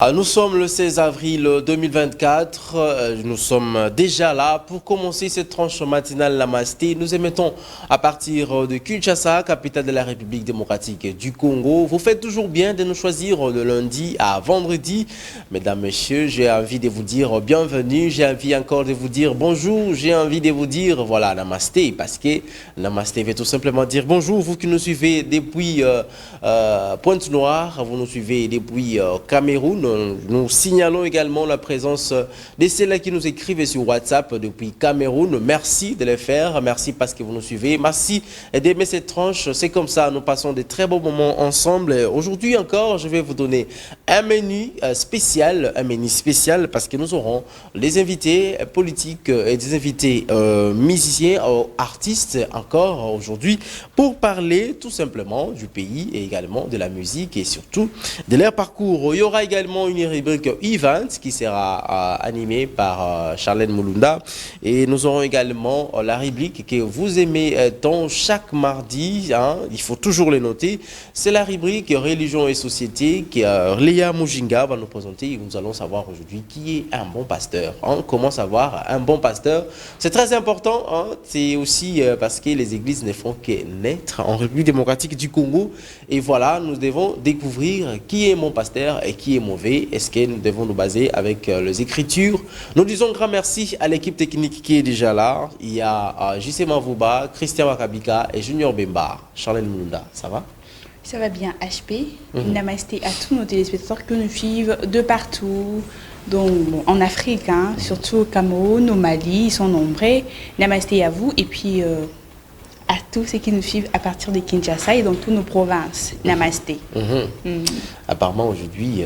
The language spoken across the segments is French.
Nous sommes le 16 avril 2024, nous sommes déjà là pour commencer cette tranche matinale Namasté. Nous émettons à partir de Kinshasa, capitale de la République démocratique du Congo. Vous faites toujours bien de nous choisir de lundi à vendredi. Mesdames, Messieurs, j'ai envie de vous dire bienvenue, j'ai envie encore de vous dire bonjour, j'ai envie de vous dire voilà Namasté, parce que Namasté veut tout simplement dire bonjour, vous qui nous suivez depuis Pointe-Noire, vous nous suivez depuis Cameroun. Nous signalons également la présence de ceux-là qui nous écrivent sur WhatsApp depuis Cameroun. Merci de le faire. Merci parce que vous nous suivez. Merci d'aimer cette tranche. C'est comme ça, nous passons de très beaux moments ensemble. Aujourd'hui encore, je vais vous donner un menu spécial. Un menu spécial parce que nous aurons des invités politiques et des invités musiciens, artistes encore aujourd'hui pour parler tout simplement du pays et également de la musique et surtout de leur parcours. Il y aura également une rubrique Event qui sera animée par Charlène Moulunda et nous aurons également la rubrique que vous aimez tant chaque mardi, hein, il faut toujours le noter, c'est la rubrique Religion et Société que Léa Mujinga va nous présenter et nous allons savoir aujourd'hui qui est un bon pasteur, hein, comment savoir un bon pasteur, c'est très important, hein, c'est aussi parce que les églises ne font que naître en République démocratique du Congo et voilà, nous devons découvrir qui est mon pasteur et qui est mauvais. Est-ce que nous devons nous baser avec les Écritures? Nous disons grand merci à l'équipe technique qui est déjà là. Il y a JC Mavouba, Christian Wakabika et Junior Bemba. Charlène Moulunda, ça va? Ça va bien, HP. Namasté à tous nos téléspectateurs qui nous suivent de partout. Donc, bon, en Afrique, hein, surtout au Cameroun, au Mali, ils sont nombreux. Namasté à vous et puis à tous ceux qui nous suivent à partir de Kinshasa et dans toutes nos provinces. Namasté. Apparemment, aujourd'hui,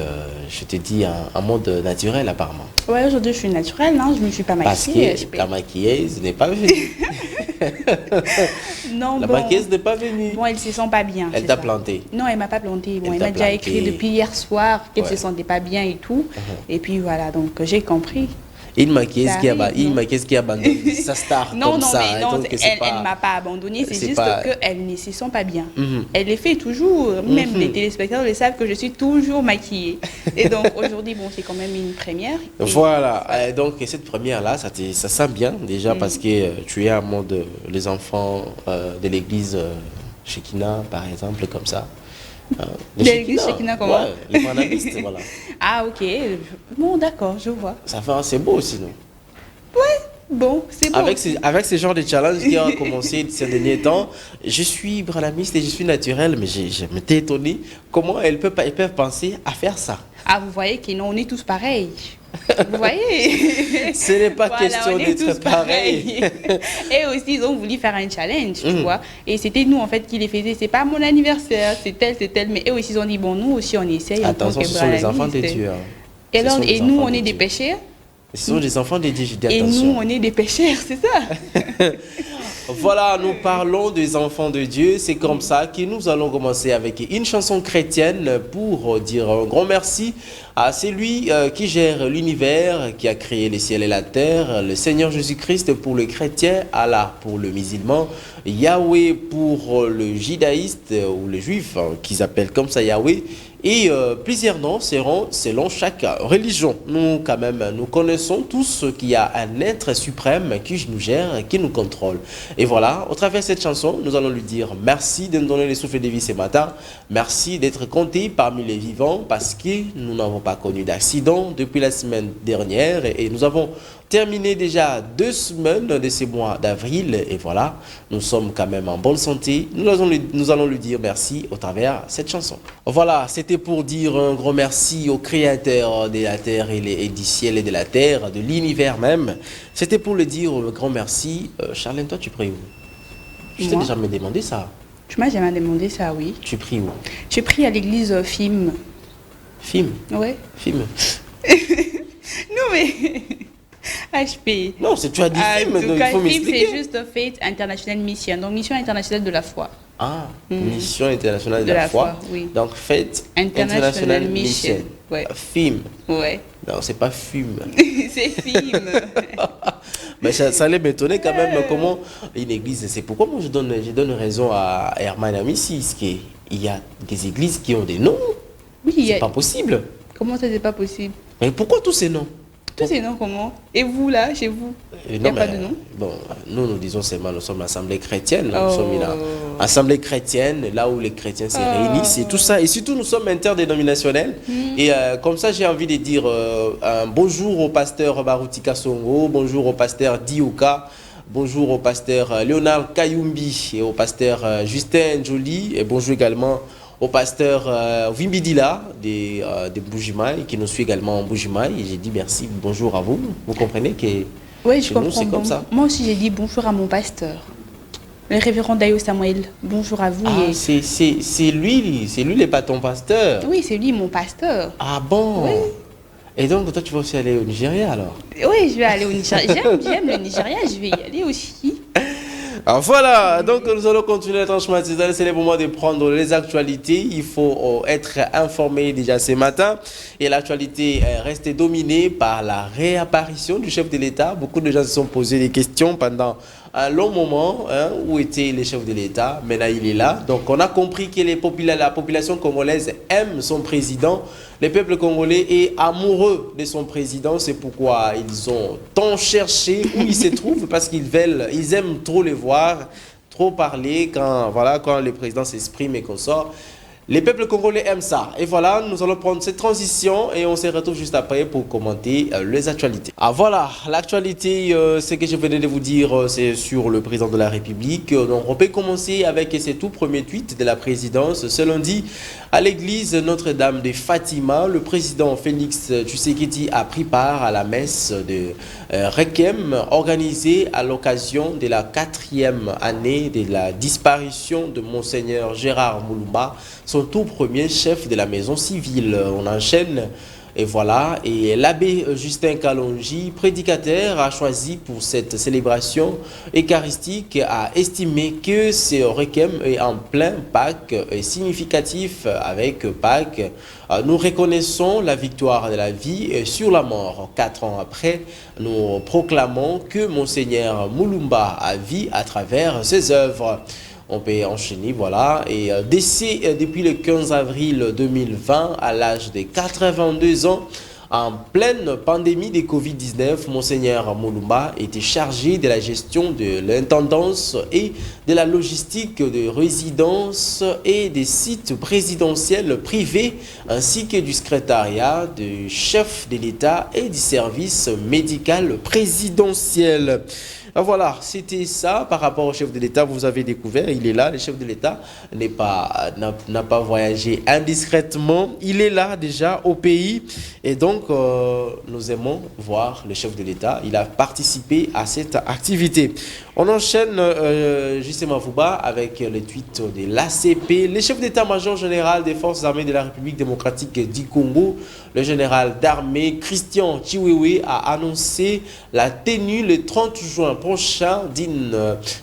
je te dis un mode naturel, apparemment. Ouais, aujourd'hui, je suis naturelle, hein, je ne me suis pas maquillée. Parce que la maquilleuse n'est pas venue. Non, la maquilleuse n'est pas venue. Bon, elle ne se sent pas bien. Elle t'a planté. Non, elle ne m'a pas planté. Bon, elle m'a déjà écrit depuis hier soir qu'elle ne se sentait pas bien et tout. Et puis voilà, donc j'ai compris. Une maquilleuse qui abandonne sa star non, comme non, ça. Mais non, donc elle ne m'a pas abandonné, c'est juste qu'elle ne se sent pas bien. Elle les fait toujours, même les téléspectateurs le savent que je suis toujours maquillée. Et donc aujourd'hui, bon, c'est quand même une première. Voilà, donc cette première-là, ça sent bien déjà parce que tu es à mode les enfants de l'église Shekinah, par exemple, comme ça. L'église Shekinah, comment? Ouais, les manamistes, voilà. Ah, ok. Bon, d'accord, je vois. Ça fait assez beau sinon. Ouais, bon, c'est beau. Avec ce genre de challenge qui a commencé ces derniers temps, je suis branamiste et je suis naturel, mais je m'étais étonné comment elles peuvent penser à faire ça. Ah, vous voyez que non, on est tous pareils. Vous voyez? Ce n'est pas question d'être pareil. Et aussi, ils ont voulu faire un challenge, tu vois. Et c'était nous, en fait, qui les faisaient. C'est pas mon anniversaire, c'est tel. Mais eux aussi, ils ont dit, bon, nous aussi, on essaye. Attention, ce sont les enfants de Dieu. Hein. Et nous, on est des pécheurs. Ce sont des enfants de Dieu, je dis attention. Et nous, on est des pécheurs, c'est ça. Voilà, nous parlons des enfants de Dieu. C'est comme ça que nous allons commencer avec une chanson chrétienne pour dire un grand merci à celui qui gère l'univers, qui a créé les ciels et la terre, le Seigneur Jésus-Christ pour le chrétien, Allah pour le musulman, Yahweh pour le judaïste ou le juif, qu'ils appellent comme ça Yahweh. Et plusieurs noms seront selon chaque religion. Nous, quand même, nous connaissons tous qu'il y a un être suprême qui nous gère, qui nous contrôle. Et voilà, au travers de cette chanson, nous allons lui dire merci de nous donner le souffle de vie ce matin. Merci d'être compté parmi les vivants parce que nous n'avons pas connu d'accident depuis la semaine dernière. Et nous avons terminé déjà 2 semaines de ce mois d'avril. Et voilà, nous sommes quand même en bonne santé. Nous allons lui dire merci au travers de cette chanson. Voilà, c'était pour dire un gros merci au créateur de la terre et du ciel et de la terre, de l'univers même. C'était pour le dire un grand merci. Charlène, toi, tu pries où? Je t'ai jamais demandé ça. Tu m'as jamais demandé ça, oui. Tu pries où? Je prie à l'église FIM. FIM? Ouais. FIM. Non, mais... HP. Non, tu as dit FIM, donc il faut m'expliquer. FIM, c'est juste Faith International Mission, donc Mission Internationale de la Foi. Ah, Mission Internationale de la Foi. Oui. Donc Faith International Mission. Ouais. FIM. Ouais. Non, c'est pas FIM. C'est FIM. Mais ça allait m'étonner quand même comment une église, c'est pourquoi moi je donne raison à Herman Amissi, qu'il y a des églises qui ont des noms. Oui, c'est pas possible. Comment ça, c'est pas possible? Mais pourquoi tous ces noms? Tous ces noms, comment? Et vous, là, chez vous? Il n'y a pas de nom? Bon, nous disons seulement, nous sommes l'Assemblée chrétienne. Nous Oh. sommes une assemblée chrétienne, là où les chrétiens se réunissent et tout ça. Et surtout, nous sommes interdénominationnels. Et comme ça, j'ai envie de dire un bonjour au pasteur Barutika Songo, bonjour au pasteur Dioka, bonjour au pasteur Léonard Kayumbi et au pasteur Justin Joly. Et bonjour également au pasteur Wimbidila de Bujimaï, qui nous suit également en Bujimaï. Et j'ai dit merci, bonjour à vous. Vous comprenez que Oui, je chez nous, comprends. c'est comme ça. Moi aussi, j'ai dit bonjour à mon pasteur, le révérend Dayo Samuel. Bonjour à vous. Ah, c'est lui n'est pas ton pasteur. Oui, c'est lui mon pasteur. Ah bon? Oui. Et donc, toi, tu vas aussi aller au Nigeria alors? Oui, je vais aller au Nigeria. J'aime le Nigeria, je vais y aller aussi. Alors voilà, donc nous allons continuer la tranche matinale. C'est le moment de prendre les actualités. Il faut être informé déjà ce matin. Et l'actualité reste dominée par la réapparition du chef de l'État. Beaucoup de gens se sont posé des questions pendant un long moment. Où était le chef de l'État? Maintenant, il est là. Donc on a compris que la population congolaise aime son président. Le peuple congolais est amoureux de son président. C'est pourquoi ils ont tant cherché où il se trouve, parce ils aiment trop le voir, trop parler quand le président s'exprime et qu'on sort. Les peuples congolais aiment ça. Et voilà, nous allons prendre cette transition et on se retrouve juste après pour commenter les actualités. Ah voilà, l'actualité, ce que je venais de vous dire, c'est sur le président de la République. Donc on peut commencer avec ces tout premiers tweets de la présidence. Ce lundi, à l'église Notre-Dame de Fatima, le président Félix Tshisekedi a pris part à la messe de Requiem, organisée à l'occasion de la 4e année de la disparition de Monseigneur Gérard Moulumba, son tout premier chef de la maison civile. On enchaîne. Et voilà, et l'abbé Justin Kalonji, prédicateur, a choisi pour cette célébration eucharistique, a estimé que ce requiem est en plein Pâques est significatif. Avec Pâques, nous reconnaissons la victoire de la vie sur la mort. 4 ans après, nous proclamons que Monseigneur Moulumba a vécu à travers ses œuvres. On peut enchaîner, voilà. Et décès depuis le 15 avril 2020, à l'âge de 82 ans, en pleine pandémie de Covid-19, Monseigneur Moulumba était chargé de la gestion de l'intendance et de la logistique de résidences et des sites présidentiels privés, ainsi que du secrétariat du chef de l'État et du service médical présidentiel. Voilà, c'était ça par rapport au chef de l'État. Vous avez découvert, il est là, le chef de l'État n'a pas voyagé indiscrètement. Il est là déjà au pays et donc nous aimons voir le chef de l'État. Il a participé à cette activité. On enchaîne justement Fouba avec le tweet de l'ACP. Le chef d'état-major général des forces armées de la République démocratique du Congo, le général d'armée Christian Chiwewe, a annoncé la tenue le 30 juin prochain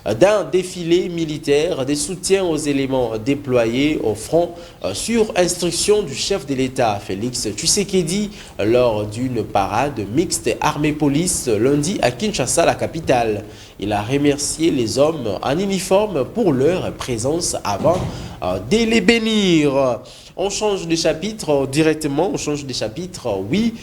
d'un défilé militaire de soutien aux éléments déployés au front sur instruction du chef de l'État Félix Tshisekedi lors d'une parade mixte armée-police lundi à Kinshasa, la capitale. Il a remercié les hommes en uniforme pour leur présence avant de les bénir. On change de chapitre directement, on change de chapitre, oui.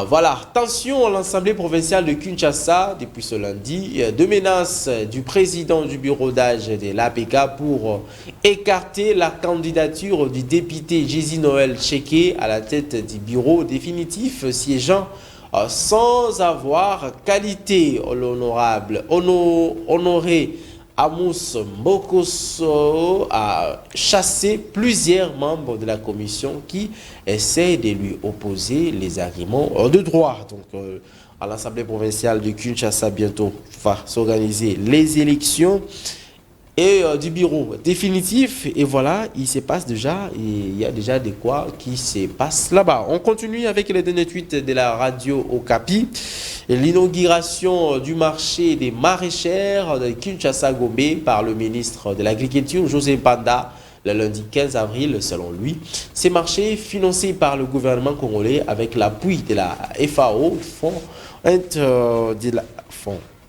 Voilà, tension à l'Assemblée provinciale de Kinshasa depuis ce lundi. Deux menaces du président du bureau d'âge de l'APK pour écarter la candidature du député Jésus Noël Tchéké à la tête du bureau définitif siégeant sans avoir qualité. L'honorable Honoré Amos Mbokoso a chassé plusieurs membres de la commission qui essaient de lui opposer les arguments de droit. Donc, à l'Assemblée provinciale de Kinshasa, bientôt va s'organiser les élections et du bureau définitif. Et voilà, il se passe déjà, il y a déjà de quoi qui se passe là-bas. On continue avec les derniers tweets de la radio Okapi. L'inauguration du marché des maraîchères de Kinshasa-Gombe par le ministre de l'Agriculture, José Panda, le lundi 15 avril, selon lui. Ces marchés, financés par le gouvernement congolais avec l'appui de la FAO,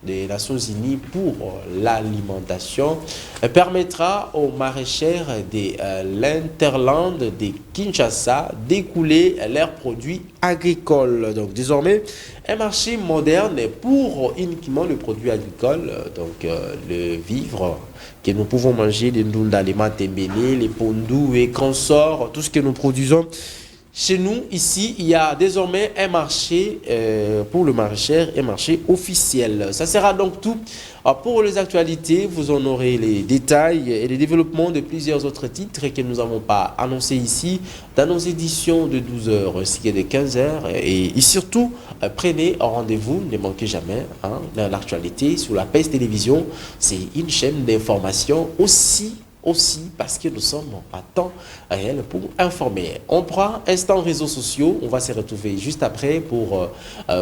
des Nations Unies pour l'alimentation permettra aux maraîchères de l'Interland de Kinshasa d'écouler leurs produits agricoles. Donc désormais, un marché moderne pour uniquement le produit agricole, donc le vivre que nous pouvons manger, les ndunda, les matembele, les pondous et consorts, tout ce que nous produisons. Chez nous, ici, il y a désormais un marché pour le maraîcher, un marché officiel. Ça sera donc tout pour les actualités. Vous en aurez les détails et les développements de plusieurs autres titres que nous n'avons pas annoncés ici dans nos éditions de 12h, ainsi que de 15h. Et surtout, prenez rendez-vous, ne manquez jamais dans l'actualité sur la PES Télévision. C'est une chaîne d'information aussi parce que nous sommes à temps réel pour informer. On prend instant réseaux sociaux, on va se retrouver juste après pour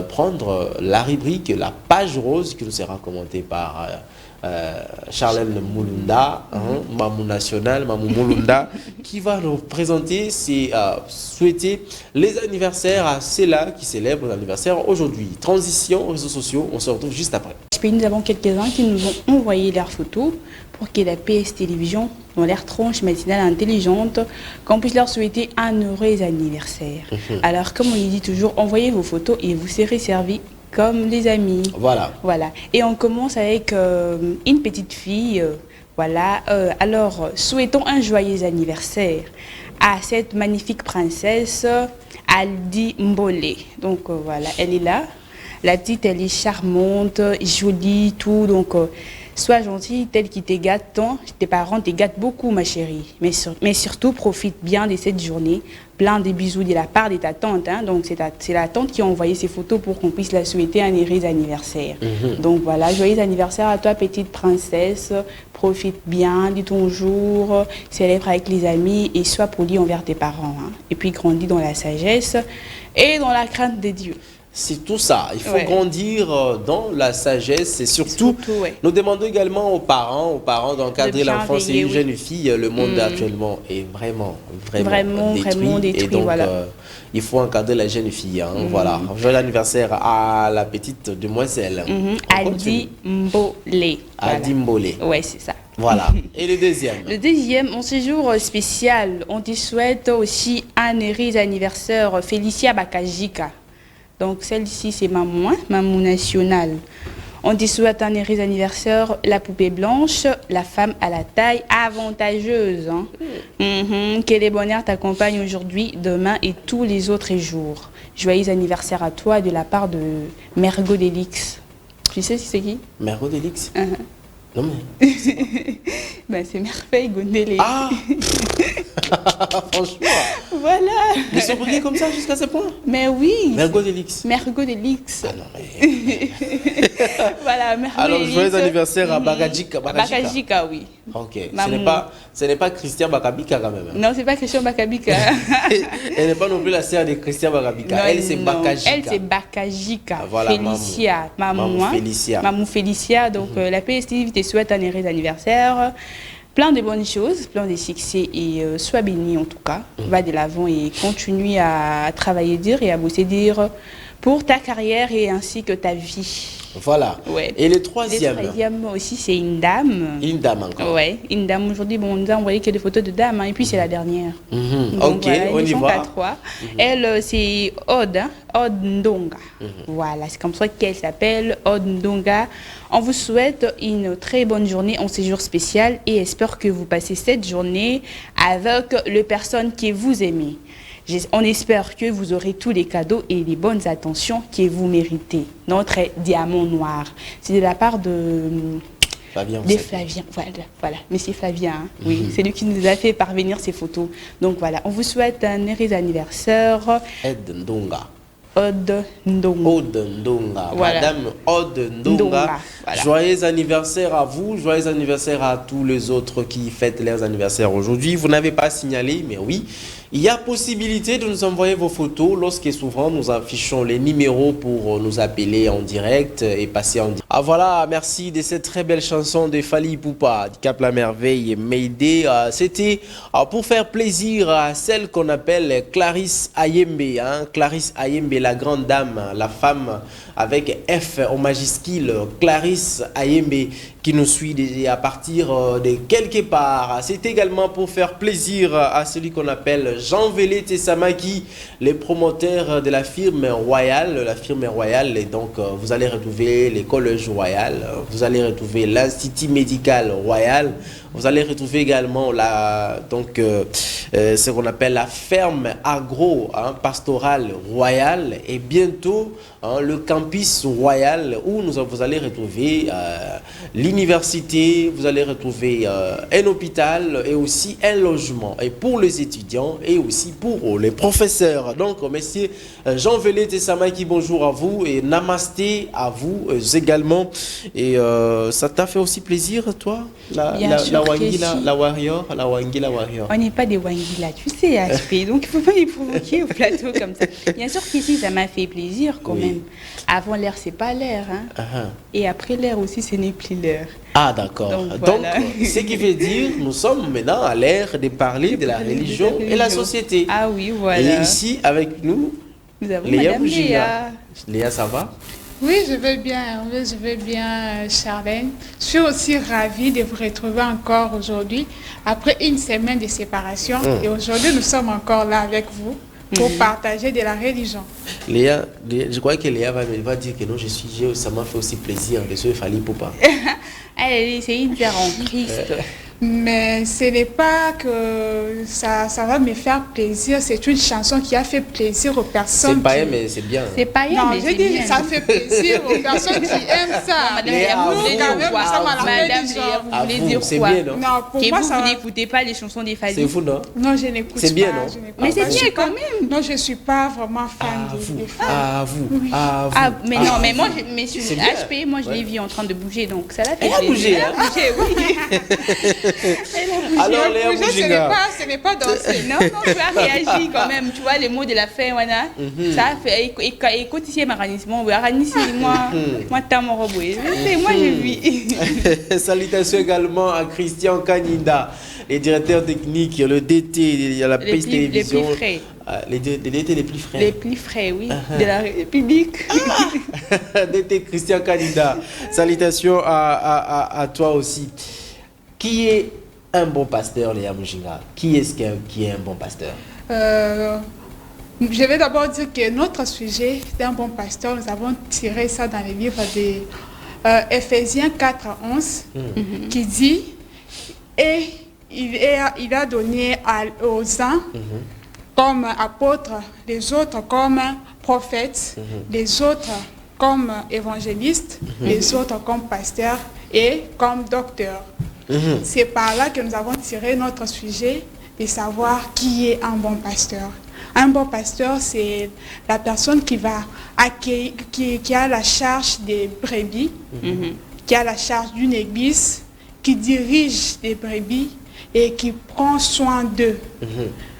prendre la rubrique, la page rose qui nous sera commentée par Charlène Moulunda, Mamou National, Mamou Moulunda, qui va nous présenter souhaiter les anniversaires à ceux-là qui célèbrent l'anniversaire aujourd'hui. Transition réseaux sociaux, on se retrouve juste après. Nous avons quelques-uns qui nous ont envoyé leurs photos pour que la PS Télévision, dans leur tranche matinale intelligente, qu'on puisse leur souhaiter un heureux anniversaire. Alors, comme on dit toujours, envoyez vos photos et vous serez servis comme les amis. Voilà. Et on commence avec une petite fille. Alors, souhaitons un joyeux anniversaire à cette magnifique princesse Aldi Mbolé. Donc, voilà, elle est là. La petite, elle est charmante, jolie, tout. Donc, sois gentille, tel qui te gâte tant. Tes parents te gâtent beaucoup, ma chérie. Mais surtout, profite bien de cette journée. Plein de bisous de la part de ta tante. Donc, c'est la tante qui a envoyé ces photos pour qu'on puisse la souhaiter un heureux anniversaire. Donc, voilà, joyeux anniversaire à toi, petite princesse. Profite bien de ton jour. Célèbre avec les amis et sois poli envers tes parents. Et puis, grandis dans la sagesse et dans la crainte de Dieu. C'est tout ça. Il faut grandir dans la sagesse et surtout, nous demandons également aux parents d'encadrer l'enfant. C'est une jeune fille. Le monde actuellement est vraiment détruit. Et donc, il faut encadrer la jeune fille. Voilà. Joyeux anniversaire à la petite demoiselle. Aldi Mbolé. Aldi Mbolé. Ouais, c'est ça. Voilà. Et le deuxième? Le deuxième, en séjour spécial, on te souhaite aussi un heureux anniversaire, Félicia Bakajika. Donc celle-ci, c'est Mamou National. On te souhaite un heureux anniversaire, la poupée blanche, la femme à la taille avantageuse. Que les bonheurs t'accompagnent aujourd'hui, demain et tous les autres jours. Joyeux anniversaire à toi de la part de Mergo Delix. Tu sais si c'est qui? Mergo Delix? Non mais... c'est Merveille Gondélé. Ah. Franchement. Voilà. Ils sont priés comme ça jusqu'à ce point? Mais oui. Mergo Delix. Mergo Delix. Ah non mais... Voilà, Mergo. Alors, joyeux anniversaire à Bakajika. Bakajika, oui. Ok. Ce n'est pas Christian Bakabika quand même. Non, c'est pas Christian Bakabika. Elle n'est pas non plus la sœur de Christian Bakabika. Non, elle, c'est Bakajika. Elle, c'est Bakajika. Voilà, Félicia. Mamou Félicia. Donc, la PSTV te souhaite un heureux anniversaire. Plein de bonnes choses, plein de succès et sois béni en tout cas. Va de l'avant et continue à travailler dur et à bosser dur pour ta carrière et ainsi que ta vie. Voilà. Ouais. Et le troisième? Le troisième aussi, c'est une dame. Une dame encore? Ouais, une dame. Aujourd'hui, on nous a envoyé que des photos de dames et puis c'est la dernière. Donc, ok, voilà, on y va. Elle, c'est Aude Ndonga. Voilà, c'est comme ça qu'elle s'appelle, Aude Ndonga. On vous souhaite une très bonne journée en séjour spécial et espère que vous passez cette journée avec les personnes que vous aimez. On espère que vous aurez tous les cadeaux et les bonnes attentions que vous méritez. Notre diamant noir. C'est de la part de Flavien. Voilà, monsieur Flavien. Oui, c'est lui qui nous a fait parvenir ces photos. Donc voilà, on vous souhaite un heureux anniversaire. Aude Ndonga. Voilà. Madame Aude Ndonga. Voilà. Joyeux anniversaire à vous, joyeux anniversaire à tous les autres qui fêtent leurs anniversaires aujourd'hui. Vous n'avez pas signalé, mais oui, Il y a possibilité de nous envoyer vos photos lorsque souvent nous affichons les numéros pour nous appeler en direct et passer en direct. Ah voilà, merci de cette très belle chanson de Fally Ipupa, Cap la Merveille et Mayday. C'était pour faire plaisir à celle qu'on appelle Clarisse Ayembe. Hein? Clarisse Ayembe, la grande dame, la femme avec F au majuscule, Clarisse Ayembe, qui nous suit à partir de quelque part. C'est également pour faire plaisir à celui qu'on appelle Jean Vélé Tessamaki, les promoteurs de la firme Royale. La firme Royale, et donc vous allez retrouver les collèges Royal, vous allez retrouver l'Institut médical Royal, vous allez retrouver également ce qu'on appelle la ferme agro pastorale Royale, et bientôt le campus Royal où vous allez retrouver l'université, vous allez retrouver un hôpital et aussi un logement, et pour les étudiants et aussi pour les professeurs. Donc, monsieur Jean Vélé Tessamaki, bonjour à vous et namasté à vous également. Et ça t'a fait aussi plaisir, toi, la Wangila, la Warrior, la Wangila Warrior? On n'est pas des Wangila, tu sais, HP, donc il ne faut pas les provoquer au plateau comme ça. Bien sûr qu'ici, ça m'a fait plaisir quand même. Avant l'air, c'est pas l'air. Hein. Et après l'air aussi, ce n'est plus l'air. Ah d'accord. Donc, voilà. Ce qui veut dire, nous sommes maintenant à l'ère de parler de la religion et la société. Ah oui, voilà. Et ici, avec nous, avons Madame Léa. Léa, ça va? Oui, je vais bien, Charlène. Je suis aussi ravie de vous retrouver encore aujourd'hui, après une semaine de séparation. Et aujourd'hui, nous sommes encore là avec vous pour partager de la religion. Léa, je crois que Léa va dire que non, ça m'a fait aussi plaisir de se Fally Ipupa. C'est une terre en Christ. Mais ce n'est pas que ça va me faire plaisir, c'est une chanson qui a fait plaisir aux personnes. C'est païen, mais c'est bien. C'est païen, mais je dis ça fait plaisir aux personnes qui aiment ça. Madame Léa, vous voulez dire quoi? C'est bien, non? Non, pour moi, vous n'écoutez pas les chansons des Fally? C'est vous, non? Non, je n'écoute pas. C'est bien, non? Mais c'est bien quand même. Non, je ne suis pas vraiment fan des Fally. Ah, vous. Mais non, mais moi, sur HP, moi, je l'ai vu en train de bouger, donc ça l'a fait. Elle a bougé, hein? Oui. Alors, Léa Bouginga. Ce n'est pas danser. Non, tu as réagi quand même. Tu vois, les mots de la fin, voilà. Ça a fait. Écoute ici, moi, t'as mon robot. Moi, j'ai vu. Salutations également à Christian Kanida, les directeurs techniques, le DT, la PACE Télévision. Les plus frais. Les DT les plus frais. Les plus frais, oui, de la République. DT Christian Kanida. Salutations à toi aussi. Qui est un bon pasteur, Léa Bouginga? Qui est-ce qui est un bon pasteur? Je vais d'abord dire que notre sujet d'un bon pasteur, nous avons tiré ça dans les livres de Ephésiens 4:11, qui dit et il a donné aux uns comme apôtres, les autres comme prophètes, les autres comme évangélistes, les autres comme pasteurs et comme docteurs. C'est par là que nous avons tiré notre sujet de savoir qui est un bon pasteur. Un bon pasteur, c'est la personne qui va accueillir, qui a la charge des brebis, qui a la charge d'une église, qui dirige les brebis et qui prend soin d'eux,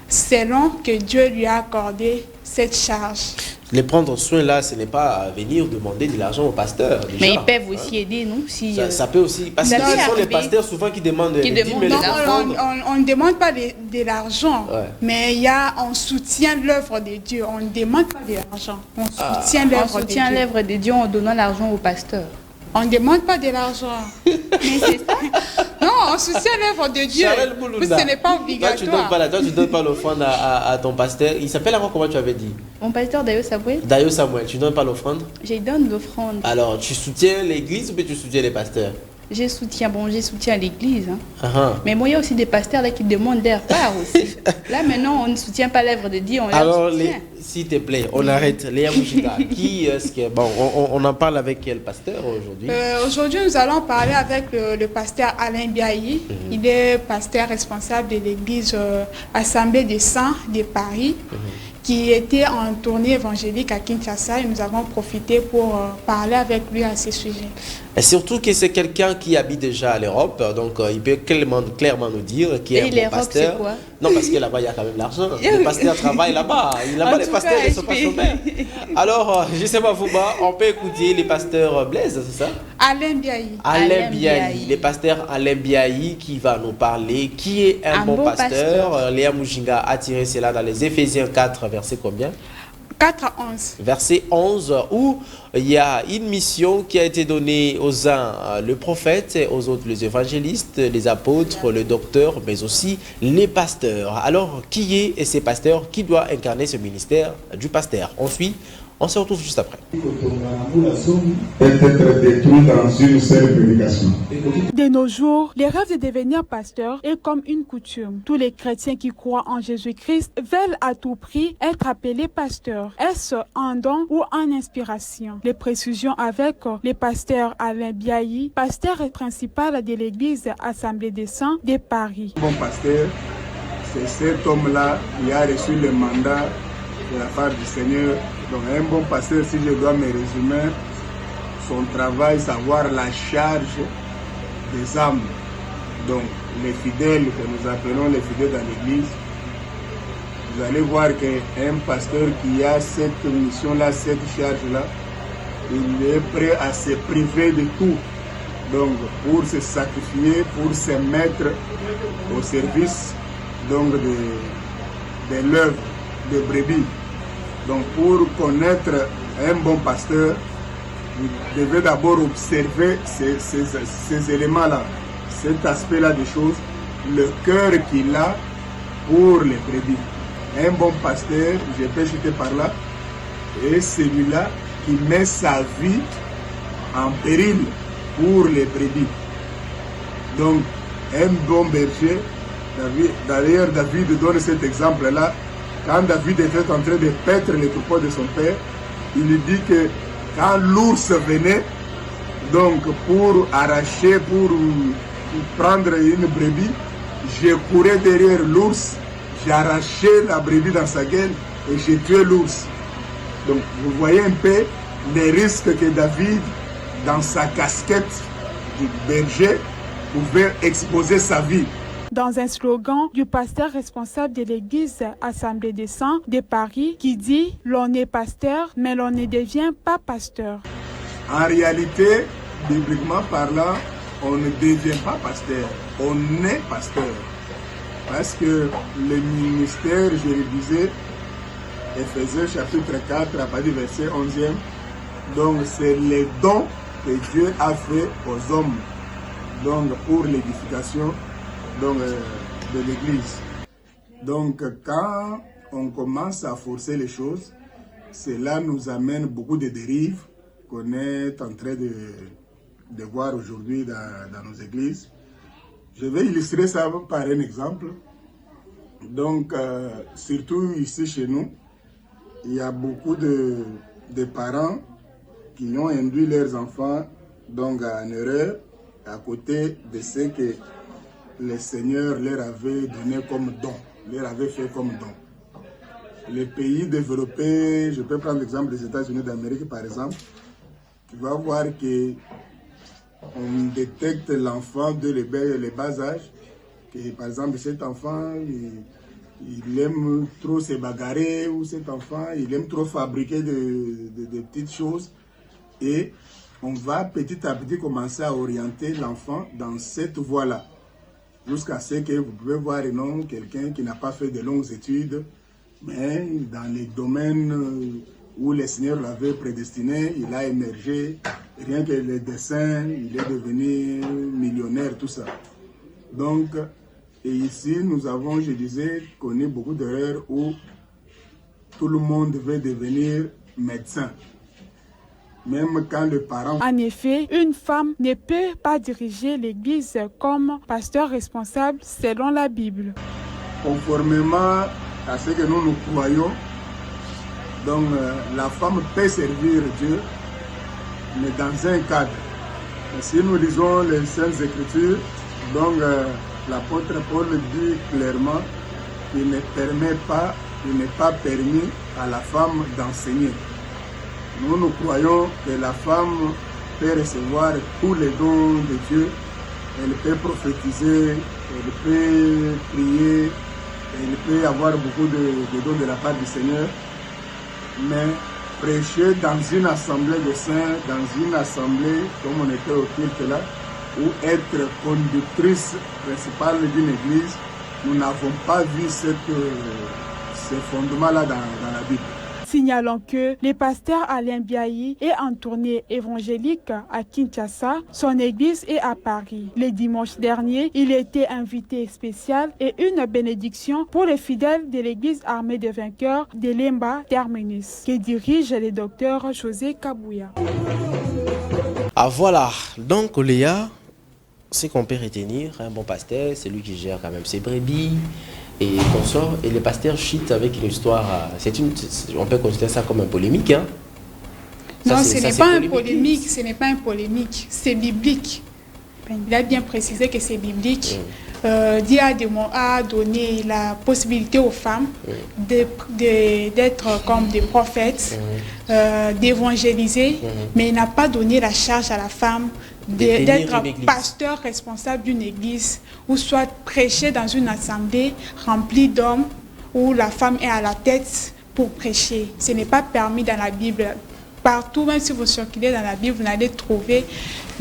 selon que Dieu lui a accordé cette charge. Les prendre soin là, ce n'est pas venir demander de l'argent au pasteur. Déjà. Mais ils peuvent aussi aider, non? Si, ça peut aussi. Parce que ce sont les pasteurs souvent qui demandent on ne demande pas de l'argent, mais on soutient l'œuvre de Dieu. On ne demande pas de l'argent. On soutient l'œuvre de Dieu en donnant l'argent au pasteur. On ne demande pas de l'argent. Mais c'est ça. Non, on soutient l'œuvre de Dieu. Ce n'est pas obligatoire. Toi, tu ne donnes pas l'offrande à ton pasteur. Il s'appelle encore comment tu avais dit? Mon pasteur Dayo Samuel. Dayo Samuel, tu ne donnes pas l'offrande? Je donne l'offrande. Alors, tu soutiens l'église ou tu soutiens les pasteurs? Je soutiens l'église. Hein. Mais moi, il y a aussi des pasteurs là qui demandent leur part aussi. Là, maintenant, on ne soutient pas l'œuvre de Dieu, on alors, s'il te plaît, on arrête. Léa Bouginga, qui est-ce que... Bon, on en parle avec quel pasteur aujourd'hui? Aujourd'hui, nous allons parler avec le pasteur Alain Biayi. Il est pasteur responsable de l'église Assemblée des Saints de Paris, qui était en tournée évangélique à Kinshasa, et nous avons profité pour parler avec lui à ce sujet. Et surtout que c'est quelqu'un qui habite déjà à l'Europe, donc il peut clairement nous dire qui est un bon pasteur. Non, parce que là-bas, il y a quand même l'argent. Les pasteurs travaillent là-bas. Là-bas, les pasteurs ne sont pas chômeurs. Alors, je ne sais pas, Fouba, on peut écouter les pasteurs Blaise, c'est ça? Alain Biaï. Alain Biaï, les pasteurs Alain Biaï qui va nous parler. Qui est un bon pasteur? Léa Mujinga a tiré cela dans les Éphésiens 4, verset combien? 4 à 11. Verset 11, où il y a une mission qui a été donnée aux uns, le prophète, aux autres, les évangélistes, les apôtres, le docteur, mais aussi les pasteurs. Alors, qui est ces pasteurs? Qui doit incarner ce ministère du pasteur? Ensuite, on se retrouve juste après. De nos jours, le rêve de devenir pasteur est comme une coutume. Tous les chrétiens qui croient en Jésus-Christ veulent à tout prix être appelés pasteurs. Est-ce un don ou une inspiration? Les précisions avec le pasteur Alain Biaï, pasteur principal de l'église Assemblée des Saints de Paris. Bon pasteur, c'est cet homme-là qui a reçu le mandat de la part du Seigneur. Donc un bon pasteur, si je dois me résumer, son travail, savoir la charge des âmes. Donc les fidèles que nous appelons les fidèles dans l'église, vous allez voir qu'un pasteur qui a cette mission-là, cette charge-là, il est prêt à se priver de tout. Donc pour se sacrifier, pour se mettre au service donc de l'œuvre de brebis. Donc pour connaître un bon pasteur, vous devez d'abord observer ces éléments-là, cet aspect-là des choses, le cœur qu'il a pour les brebis. Un bon pasteur, je peux jeter par là, est celui-là qui met sa vie en péril pour les brebis. Donc un bon berger, d'ailleurs David donne cet exemple-là. Quand David était en train de paître les troupeaux de son père, il lui dit que quand l'ours venait, donc pour arracher, pour prendre une brebis, je courais derrière l'ours, j'arrachais la brebis dans sa gueule et j'ai tué l'ours. Donc vous voyez un peu les risques que David, dans sa casquette du berger, pouvait exposer sa vie. Dans un slogan du pasteur responsable de l'église Assemblée des Saints de Paris qui dit « L'on est pasteur, mais l'on ne devient pas pasteur ». En réalité, bibliquement parlant, on ne devient pas pasteur, on est pasteur. Parce que le ministère, je le disais, Éphésiens chapitre 4, à partir du verset 11e, donc c'est les dons que Dieu a fait aux hommes, donc pour l'édification donc, de l'Église. Donc quand on commence à forcer les choses, cela nous amène beaucoup de dérives qu'on est en train de voir aujourd'hui dans nos églises. Je vais illustrer ça par un exemple. Donc surtout ici chez nous, il y a beaucoup de parents qui ont induit leurs enfants donc en erreur à côté de ce que le Seigneur leur avait donné comme don, leur avait fait comme don. Les pays développés, je peux prendre l'exemple des États-Unis d'Amérique par exemple, tu vas voir qu'on détecte l'enfant de les bas âges, que par exemple cet enfant, il aime trop se bagarrer, ou cet enfant, il aime trop fabriquer de petites choses, et on va petit à petit commencer à orienter l'enfant dans cette voie-là. Jusqu'à ce que vous pouvez voir quelqu'un qui n'a pas fait de longues études, mais dans les domaines où le Seigneur l'avait prédestiné, il a émergé, rien que le dessin, il est devenu millionnaire, tout ça. Donc, et ici, nous avons, je disais, connu beaucoup d'erreurs où tout le monde veut devenir médecin. Même quand le parent... En effet, une femme ne peut pas diriger l'Église comme pasteur responsable selon la Bible. Conformément à ce que nous croyons, donc la femme peut servir Dieu, mais dans un cadre. Et si nous lisons les Saintes Écritures, donc l'apôtre Paul dit clairement qu'il n'est pas permis à la femme d'enseigner. Nous croyons que la femme peut recevoir tous les dons de Dieu. Elle peut prophétiser, elle peut prier, il peut y avoir beaucoup de dons de la part du Seigneur, mais prêcher dans une assemblée de saints, dans une assemblée, comme on était au culte là, ou être conductrice principale d'une église, nous n'avons pas vu ce fondement-là dans la Bible. Signalons que le pasteur Alain Biahi est en tournée évangélique à Kinshasa. Son église est à Paris. Le dimanche dernier, il était invité spécial et une bénédiction pour les fidèles de l'église armée des vainqueurs de Lemba Terminus, que dirige le docteur José Kabouya. Ah voilà, donc Léa, ce qu'on peut retenir, un bon pasteur, c'est lui qui gère quand même ses brebis et consort. Et le pasteur chute avec une histoire, on peut considérer ça comme un polémique. Hein? Non, ce n'est pas un polémique, ce n'est pas un polémique, c'est biblique. Il a bien précisé que c'est biblique. Dieu a donné la possibilité aux femmes d'être comme des prophètes, d'évangéliser, mais il n'a pas donné la charge à la femme d'être pasteur responsable d'une église, ou soit prêcher dans une assemblée remplie d'hommes où la femme est à la tête pour prêcher. Ce n'est pas permis dans la Bible. Partout, même si vous circulez dans la Bible, vous n'allez trouver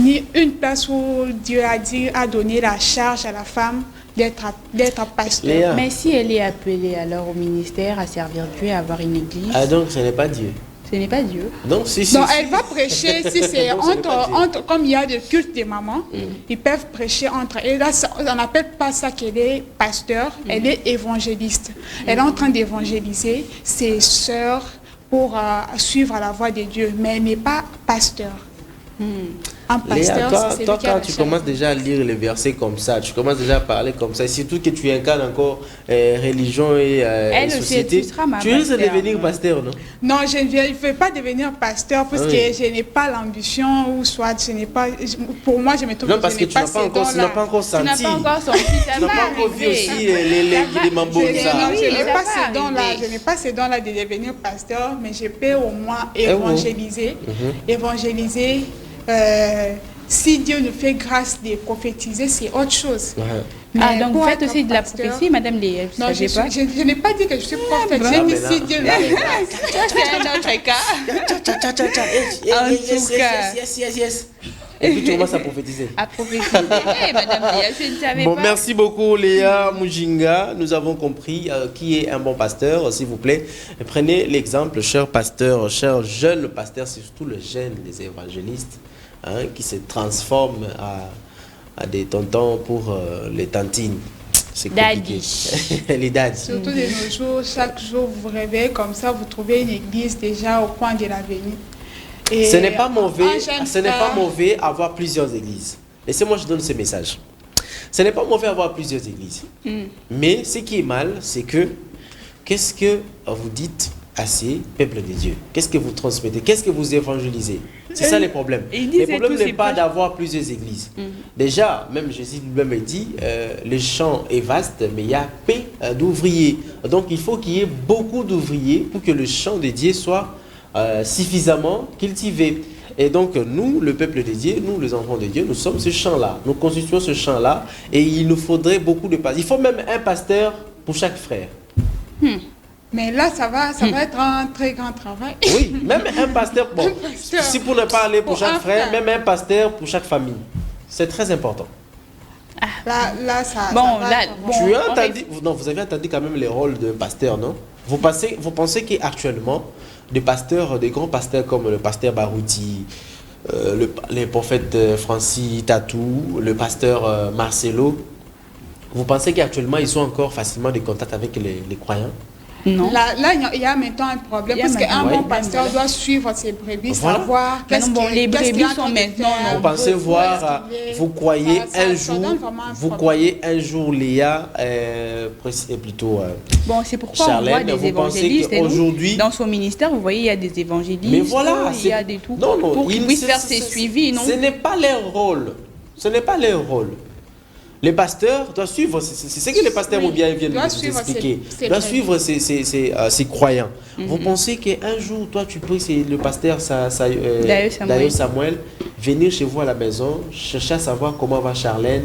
ni une place où Dieu a donné la charge à la femme d'être pasteur. Léa. Mais si elle est appelée alors au ministère à servir Dieu, à avoir une église, Ah donc ce n'est pas Dieu. ce n'est pas Dieu. Donc si. Non, elle va prêcher si c'est entre, comme il y a des cultes des mamans, ils peuvent prêcher entre. Et là, on n'appelle pas ça qu'elle est pasteur, elle est évangéliste. Elle est en train d'évangéliser ses sœurs pour suivre la voie de Dieu, mais elle n'est pas pasteur. Un pasteur, Léa, c'est toi celui qui a quand la tu charge. commences déjà à lire les versets comme ça, tu commences déjà à parler comme ça, surtout que tu incarnes encore religion et aussi, société, tu seras ma tu risques de pasteur. devenir pasteur, non? Non, je ne veux pas devenir pasteur parce que je n'ai pas l'ambition ou soit je n'ai pas. Pour moi, je me trouve Non, que parce je que n'ai tu pas n'as pas ces encore, dons-là. Tu senti. n'as pas encore senti, ça Tu n'as va pas encore vu arriver. aussi les mambo Je ça. n'ai pas ça ces va dons-là. arriver. Je n'ai pas ces dons-là de devenir pasteur, mais je peux au moins évangéliser. Évangéliser. Si Dieu nous fait grâce de prophétiser, c'est autre chose. Ouais. Ah, Mais donc vous pour faites être aussi de la pasteur- prophétie, Madame Léa, vous Non, ne savez pas? je n'ai pas dit que je suis prophète. bon. J'ai Ah, dit mais là- si Dieu nous fait grâce. C'est un autre cas. En tout cas. Yes. Et puis tu commences à prophétiser. À prophétiser. Eh, Madame Léa, je ne savais Bon, pas. merci beaucoup Léa Mujinga. Nous avons compris qui est un bon pasteur. S'il vous plaît, prenez l'exemple, cher pasteur, cher jeune pasteur, c'est surtout le jeune des évangélistes qui se transforment à des tontons pour les tantines. C'est compliqué. Les daddies. Surtout de nos jours, chaque jour vous vous réveillez comme ça, vous trouvez une église déjà au coin de l'avenue. Et Ce n'est pas mauvais, un jeune frère- avoir plusieurs églises. Laissez-moi je donne ce message. Ce n'est pas mauvais avoir plusieurs églises. Mais ce qui est mal, c'est que qu'est-ce que vous dites à ces peuples de Dieu? Qu'est-ce que vous transmettez? Qu'est-ce que vous évangélisez? C'est ça le problème. ils Le disaient problème tous n'est ces pas pages. d'avoir plusieurs églises. Déjà, même Jésus lui-même dit, le champ est vaste, mais il y a peu d'ouvriers. Donc il faut qu'il y ait beaucoup d'ouvriers pour que le champ de Dieu soit suffisamment cultivé. Et donc nous, le peuple de Dieu, nous les enfants de Dieu, nous sommes ce champ-là. Nous constituons ce champ-là et il nous faudrait beaucoup de pasteurs. Il faut même un pasteur pour chaque frère. Mais là, ça va être un très grand travail. Oui, même un pasteur, bon, pasteur. si pour ne pas aller pour Pour chaque un frère, frère. même un pasteur pour chaque famille. C'est très important. Là, ça. Bon, ça va là, être bon. Tu as on entendu, non, vous avez entendu quand même les rôles de pasteur, non? Vous pensez qu'actuellement, des pasteurs, des grands pasteurs comme le pasteur Barouti, les prophètes Francis Tatou, le pasteur Marcelo, vous pensez qu'actuellement ils sont encore facilement en contact avec les croyants? Non. Là, il y a maintenant un problème Il y a parce qu'un maintenant- bon pasteur doit suivre ses brebis, Voilà. savoir qu'est-ce Maintenant, bon, qu'il les qu'est-ce qu'il brebis est en train sont de maintenant- faire, Vous pensez où voir, est-ce qu'il est. vous croyez Ça un donne jour, vraiment un vous problème. croyez un jour Léa, plutôt Bon, c'est pourquoi on Charlène, voit des vous pensez évangélistes. Et nous, qu'aujourd'hui- dans son ministère, vous voyez, il y a des évangélistes, Mais voilà, il y a des tout. Non, non, pour qu'ils ils- puissent c'est- faire c'est- ses c'est- suivis, non? Ce n'est pas leur rôle. Ce n'est pas leur rôle. Les pasteurs doivent suivre, c'est ce que les pasteurs Oui, ou bien viennent de doivent vous suivre expliquer. ses Doivent brebis. suivre ces croyants. Vous pensez qu'un jour, toi, tu peux, c'est le pasteur Dayo Samuel. Dayo Samuel, venir chez vous à la maison, chercher à savoir comment va Charlène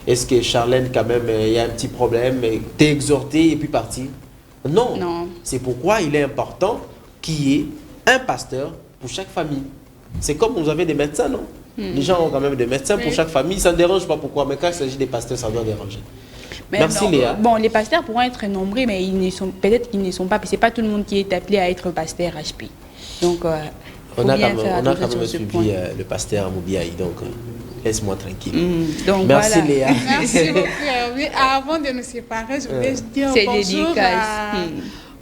Est-ce que Charlène, quand même, il y a un petit problème, t'es exhorté et puis parti? Non. Non. C'est pourquoi il est important qu'il y ait un pasteur pour chaque famille. C'est comme vous avez des médecins, non? Les gens ont quand même des médecins pour chaque famille. Ça ne dérange pas pourquoi, mais quand il s'agit des pasteurs, ça doit déranger. Mais Merci non, Léa. Bon, les pasteurs pourront être nombreux, mais peut-être qu'ils ne sont pas. C'est pas tout le monde qui est appelé à être pasteur HP. Donc, on a quand même suivi le pasteur Moubiaï, donc laisse-moi tranquille. Donc, merci voilà. Léa. Merci beaucoup. Oui, avant de nous séparer, je voulais dire bonjour à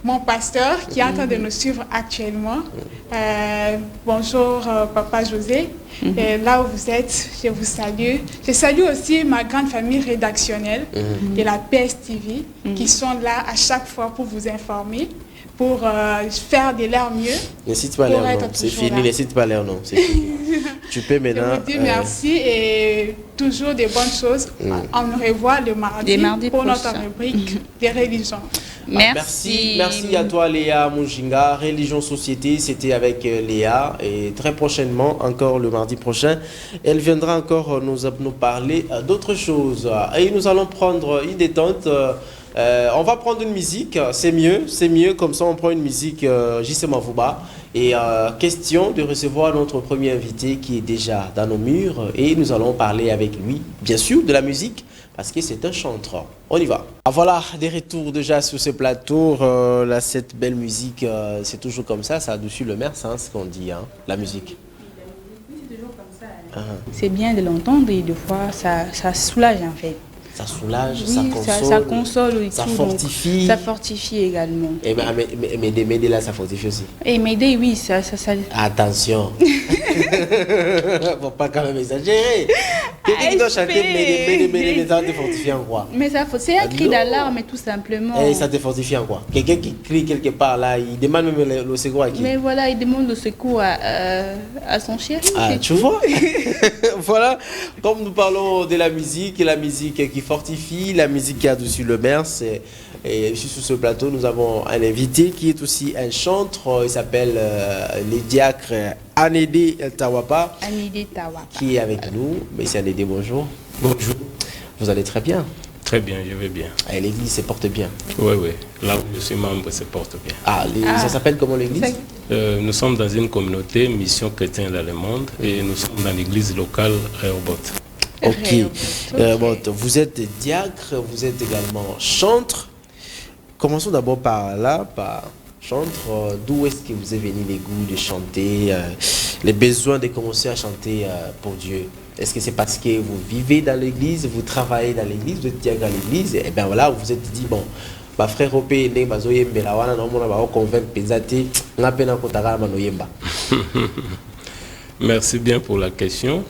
mon pasteur qui est en train de nous suivre actuellement. Bonjour Papa José. Et là où vous êtes, je vous salue. Je salue aussi ma grande famille rédactionnelle de la PSTV qui sont là à chaque fois pour vous informer, pour faire de leur mieux. Ne cite pas leur nom, c'est fini, ne cite pas leur nom, c'est fini. Tu peux maintenant... Je vous dis merci et toujours de bonnes choses. On nous revoit le mardi pour notre rubrique des religions. Merci. Merci à toi Léa Mujinga. Religion Société, c'était avec Léa et très prochainement, encore le mardi prochain, elle viendra encore nous parler d'autres choses. Et nous allons prendre une détente. On va prendre une musique, c'est mieux, comme ça on prend une musique J.C. Mavouba. Et question de recevoir notre premier invité qui est déjà dans nos murs et nous allons parler avec lui, bien sûr, de la musique, parce que c'est un chanteur. On y va. Ah, voilà, des retours déjà sur ce plateau. Là, cette belle musique, c'est toujours comme ça adoucit le merce, hein, ce qu'on dit, hein, la musique. C'est toujours comme ça. C'est bien de l'entendre et des fois, ça soulage en fait. Ça soulage, oui, ça console, ça console et ça tout, fortifie. Ça fortifie également. Et Médé là, ça fortifie aussi. Et Médé, oui, ça. Attention. Faut pas quand même exagérer. Quelqu'un qui doit chanter Médé, ça va te fortifier en quoi? Mais c'est un cri d'alarme, tout simplement. Et ça te fortifie en quoi? Quelqu'un qui crie quelque part là, il demande même le secours à qui? Mais voilà, il demande le secours à son chéri. Ah, tu vois. Voilà, comme nous parlons de la musique qui fortifie, la musique qui adoucit le merce. Et ici sur ce plateau, nous avons un invité qui est aussi un chanteur. Il s'appelle le diacre Anédé Tawapa. Anédé Tawapa. Qui est avec nous. Monsieur Anédé, bonjour. Bonjour. Vous allez très bien? Très bien, je vais bien. Et l'église se porte bien? Oui. Là où je suis membre, se porte bien. Ça s'appelle comment l'église? Nous sommes dans une communauté, Mission Chrétienne dans le monde, et nous sommes dans l'église locale Rehoboth. Ok. Vous êtes diacre, vous êtes également chanteur. Commençons d'abord par chanteur. D'où est-ce que vous est venu les goûts de chanter, les besoins de commencer à chanter pour Dieu? Est-ce que c'est parce que vous vivez dans l'église, vous travaillez dans l'église, vous êtes diacre à l'église, et bien voilà, vous vous êtes dit, bon, ma frère Opé, ne bazoye mbela wana na mona ba convaincre penzate nga pena kotaka manoyemba. Merci bien pour la question.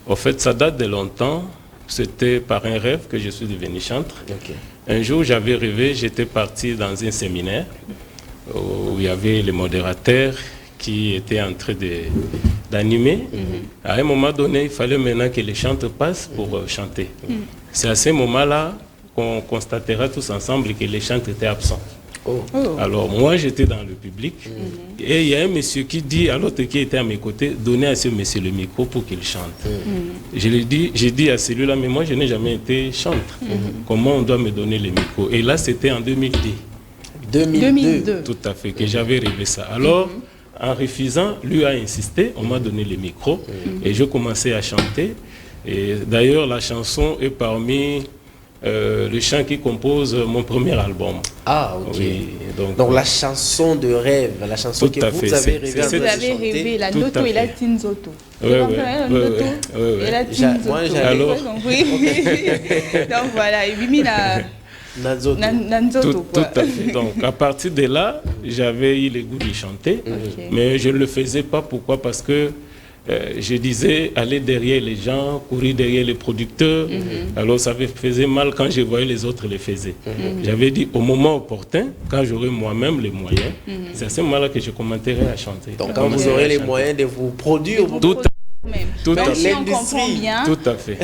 En fait, ça date de longtemps. C'était par un rêve que je suis devenu chanteur. Okay. Un jour, j'avais rêvé, j'étais parti dans un séminaire où il y avait les modérateurs qui étaient en train d'animer. À un moment donné, il fallait maintenant que les chanteurs passent pour chanter. C'est à ce moment-là qu'on constatera tous ensemble que les chanteurs étaient absents. Alors moi j'étais dans le public et il y a un monsieur qui dit à l'autre qui était à mes côtés, donnez à ce monsieur le micro pour qu'il chante. J'ai dit à celui-là, mais moi je n'ai jamais été chanteur. Comment on doit me donner le micro? Et là c'était en 2002. 2002. Tout à fait, que j'avais rêvé ça. Alors en refusant, lui a insisté, on m'a donné le micro et je commençais à chanter. Et d'ailleurs la chanson est parmi le chant qui compose mon premier album. Ah, ok. Oui, donc la chanson de rêve, la chanson que vous avez rêvé. Vous avez rêvé, la Noto et la Tinzoto. Oui. Moi, j'ai donc voilà, et Mimi Nanzoto. Tout à fait. Donc à partir de là, j'avais eu le goût de chanter, mais je ne le faisais pas. Pourquoi? Parce que je disais aller derrière les gens, courir derrière les producteurs. Alors ça me faisait mal quand je voyais les autres les faisaient. J'avais dit au moment opportun, quand j'aurai moi-même les moyens, c'est à ce moment-là que je commencerai à chanter. Donc quand vous aurez les moyens de vous produire, Même. Tout Donc à si fait. on comprend bien, Tout à fait.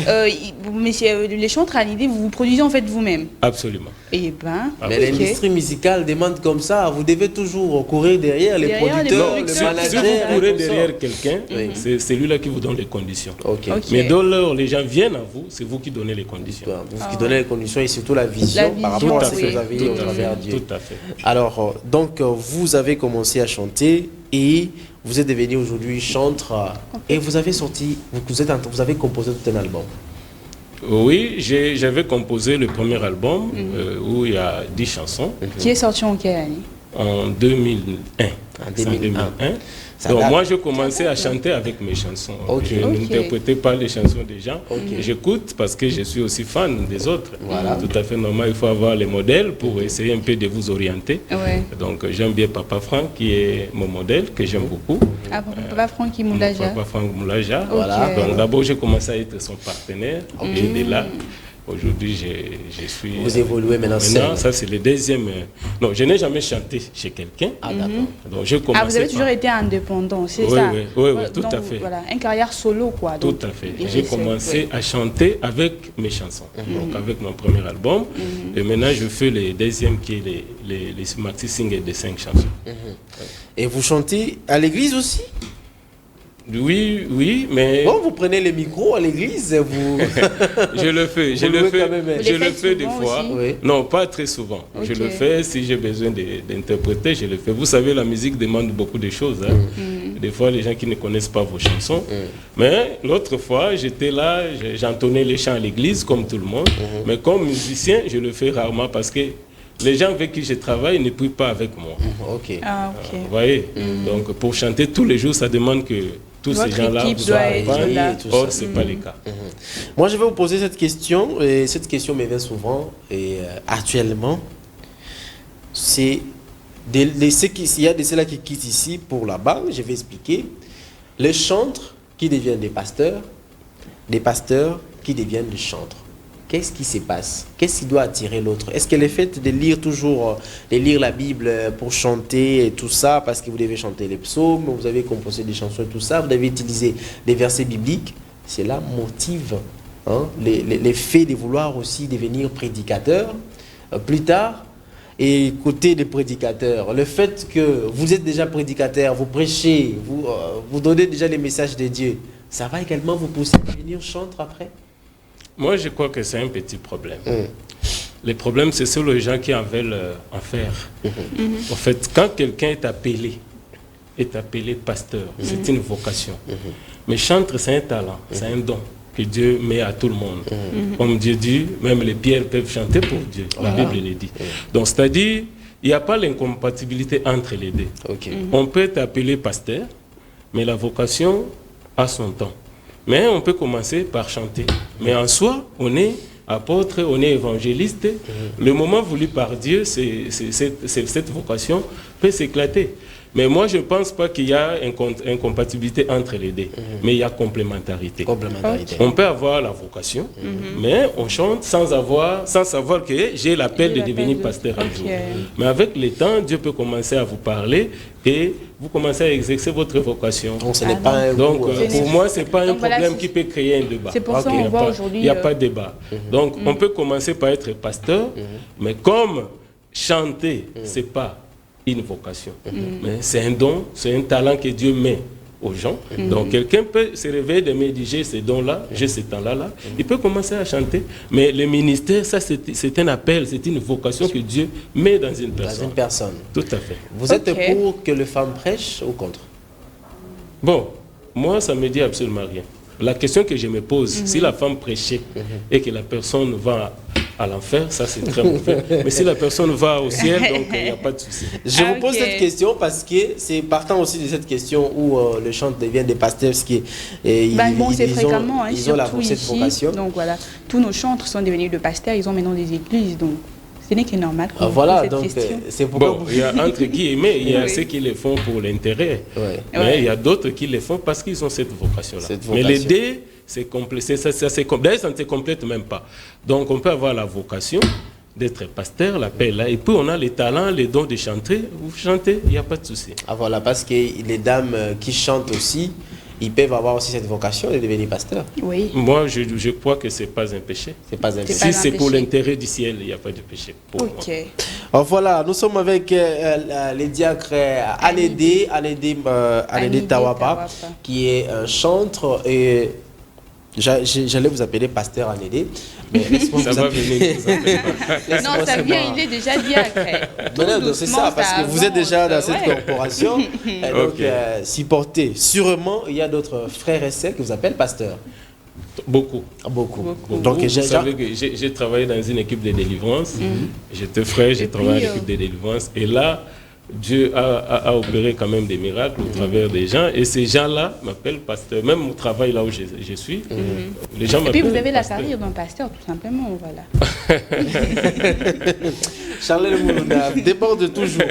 les chantres à l'idée, vous produisez en fait vous-même. Absolument. Et ben, Mais l'industrie musicale demande comme ça. Vous devez toujours courir derrière les Derrière les producteurs, producteurs, le Si manager. vous courez et tout ça. derrière quelqu'un, Oui. c'est celui-là qui vous donne les conditions. Ok. Ok. Mais dès lors les gens viennent à vous, c'est vous qui donnez les conditions. Vous qui donnez les conditions et surtout la vision, La par vision, rapport à ce oui. que vous avez Tout au à travers fait. Dieu. Tout à fait. Alors, donc, vous avez commencé à chanter et vous êtes devenu aujourd'hui chanteur et vous avez sorti, vous avez composé tout un album. Oui, j'avais composé le premier album où il y a 10 chansons qui est sorti en quelle année? en 2001. En C'est 2001. Ça Donc date. moi, je commençais à chanter avec mes chansons. Ok. Je Ok. n'interprétais pas les chansons des gens. Ok. J'écoute parce que je suis aussi fan des autres. Voilà. Tout à fait normal, il faut avoir les modèles pour essayer un peu de vous orienter. Ouais. Donc j'aime bien Papa Franck qui est mon modèle, que j'aime beaucoup. Ah, Papa Francky Moulaja. Papa Franck Moulaja. Voilà. Donc d'abord, j'ai commencé à être son partenaire. Et de là, aujourd'hui, je suis... Vous évoluez maintenant seul. Ça c'est le deuxième... Non, je n'ai jamais chanté chez quelqu'un. Ah, d'accord. Donc j'ai commencé Ah, vous avez par- toujours été indépendant, c'est Oui, ça? oui, oui, Voilà, tout donc, à fait. Voilà, une carrière solo, quoi. Tout Donc, à fait. et J'ai c'est- commencé ouais. à chanter avec mes chansons. Donc avec mon premier album. Et maintenant, je fais le deuxième qui est les maxi singles de 5 chansons. Et vous chantez à l'église aussi? Oui, mais Bon, vous prenez les micros à l'église, vous... je le fais. Je Vous le louez fais, quand même, hein. Vous je les le faites fais des souvent fois. aussi? Oui. Non, pas très souvent. Je Ok. le fais si j'ai besoin d'interpréter, je le fais. Vous savez, la musique demande beaucoup de choses. Hein. Des fois, les gens qui ne connaissent pas vos chansons. Mais l'autre fois, j'étais là, j'entonnais les chants à l'église comme tout le monde. Mais comme musicien, je le fais rarement parce que les gens avec qui je travaille ne prient pas avec moi. Ok. Ah, ok. Vous voyez. Donc, pour chanter tous les jours, ça demande que tous Votre ces gens-là équipe vous doit accompagnent. être là. Tout Or, ça. ce n'est pas le cas. Moi, je vais vous poser cette question, et cette question me vient souvent, et actuellement, c'est il y a de ceux-là qui quittent ici pour là-bas, je vais expliquer, les chantres qui deviennent des pasteurs qui deviennent des chantres. Qu'est-ce qui se passe? Qu'est-ce qui doit attirer l'autre? Est-ce que le fait de lire toujours, de lire la Bible pour chanter et tout ça, parce que vous devez chanter les psaumes, vous avez composé des chansons et tout ça, vous devez utiliser des versets bibliques, cela motive les faits de vouloir aussi devenir prédicateur plus tard. Et côté des prédicateurs, le fait que vous êtes déjà prédicateur, vous prêchez, vous donnez déjà les messages de Dieu, ça va également vous pousser à devenir chantre après? Moi, je crois que c'est un petit problème. Le problème, c'est sur les gens qui en veulent en faire. En fait, quand quelqu'un est appelé pasteur, c'est une vocation. Mais chantre, c'est un talent, c'est un don que Dieu met à tout le monde. Comme Dieu dit, même les pierres peuvent chanter pour Dieu. La Bible le dit. Donc, c'est-à-dire, il n'y a pas l'incompatibilité entre les deux. Ok. On peut être appelé pasteur, mais la vocation a son temps. Mais on peut commencer par chanter. Mais en soi, on est apôtre, on est évangéliste. Le moment voulu par Dieu, cette vocation peut s'éclater. Mais moi, je ne pense pas qu'il y a une incompatibilité entre les deux. Mais il y a complémentarité. Complémentarité. On peut avoir la vocation, mais on chante sans savoir que j'ai l'appel de devenir pasteur un jour. Mais avec le temps, Dieu peut commencer à vous parler et vous commencez à exercer votre vocation. Donc, ce n'est pas un Donc, goût, pour moi, ce n'est pas un Donc, voilà, problème c'est- qui peut créer un débat. c'est pour ça Il y a qu'on voit pas- aujourd'hui, Il n'y a pas de débat. Donc, on peut commencer par être pasteur, mais comme chanter, ce n'est pas une vocation. Mais c'est un don, c'est un talent que Dieu met aux gens. Donc, quelqu'un peut se réveiller demain et dire, j'ai ce don-là, j'ai ce talent-là. Il peut commencer à chanter. Mais le ministère, ça, c'est un appel, c'est une vocation que Dieu met dans une dans personne. une personne. Tout à fait. Vous êtes Ok. pour que les femmes prêchent ou contre? Bon, moi, ça ne me dit absolument rien. La question que je me pose, si la femme prêchait et que la personne va à l'enfer, ça c'est très mauvais. Mais si la personne va au ciel, donc il n'y a pas de souci. Je vous pose Ok. cette question parce que c'est partant aussi de cette question où les chantres deviennent des pasteurs, parce que C'est fréquemment, hein, ils ont surtout cette ici. vocation. Donc voilà, tous nos chantres sont devenus de pasteurs, ils ont maintenant des églises, donc ce n'est que normal qu'on Voilà, pose cette donc question. c'est pourquoi Bon, il y a entre guillemets, il y a Oui. ceux qui le font pour l'intérêt. Ouais. Mais Ouais. il y a d'autres qui le font parce qu'ils ont cette vocation-là. Cette Mais les vocation. deux, c'est complet. D'ailleurs, ça ne se complète même pas. Donc, on peut avoir la vocation d'être pasteur, l'appel là, et puis on a les talents, les dons de chanter. Vous chantez, il n'y a pas de souci. Ah voilà, parce que les dames qui chantent aussi, ils peuvent avoir aussi cette vocation de devenir pasteur. Oui. Moi, je crois que ce n'est pas un péché. C'est pas un péché. Si c'est pour péché. l'intérêt du ciel, il n'y a pas de péché pour moi. Ok. Alors voilà, nous sommes avec les diacres Anédé Tawapa, Tawapa, qui est un chantre, et j'allais vous appeler pasteur Anédé. Mais laisse-moi Ça vous va appeler- venir. vous appelez pas. Laisse-moi Non, ça vient, seulement- il est déjà diacre. Tout Non, c'est doucement, ça, parce que vous êtes déjà dans cette ouais. corporation. Et donc, Ok. supportez. Sûrement, il y a d'autres frères et sœurs qui vous appellent pasteur. Beaucoup. Beaucoup. Beaucoup. Donc, Vous savez que j'ai travaillé dans une équipe de délivrance. J'étais frère, j'ai travaillé dans l'équipe de délivrance. Et là, Dieu a opéré quand même des miracles au travers des gens. Et ces gens-là m'appellent pasteur. Même au travail là où je suis, les gens Et Ah, puis m'appellent vous avez la pasteur. carrière d'un pasteur, tout simplement, voilà. Charles Moulouna déborde toujours.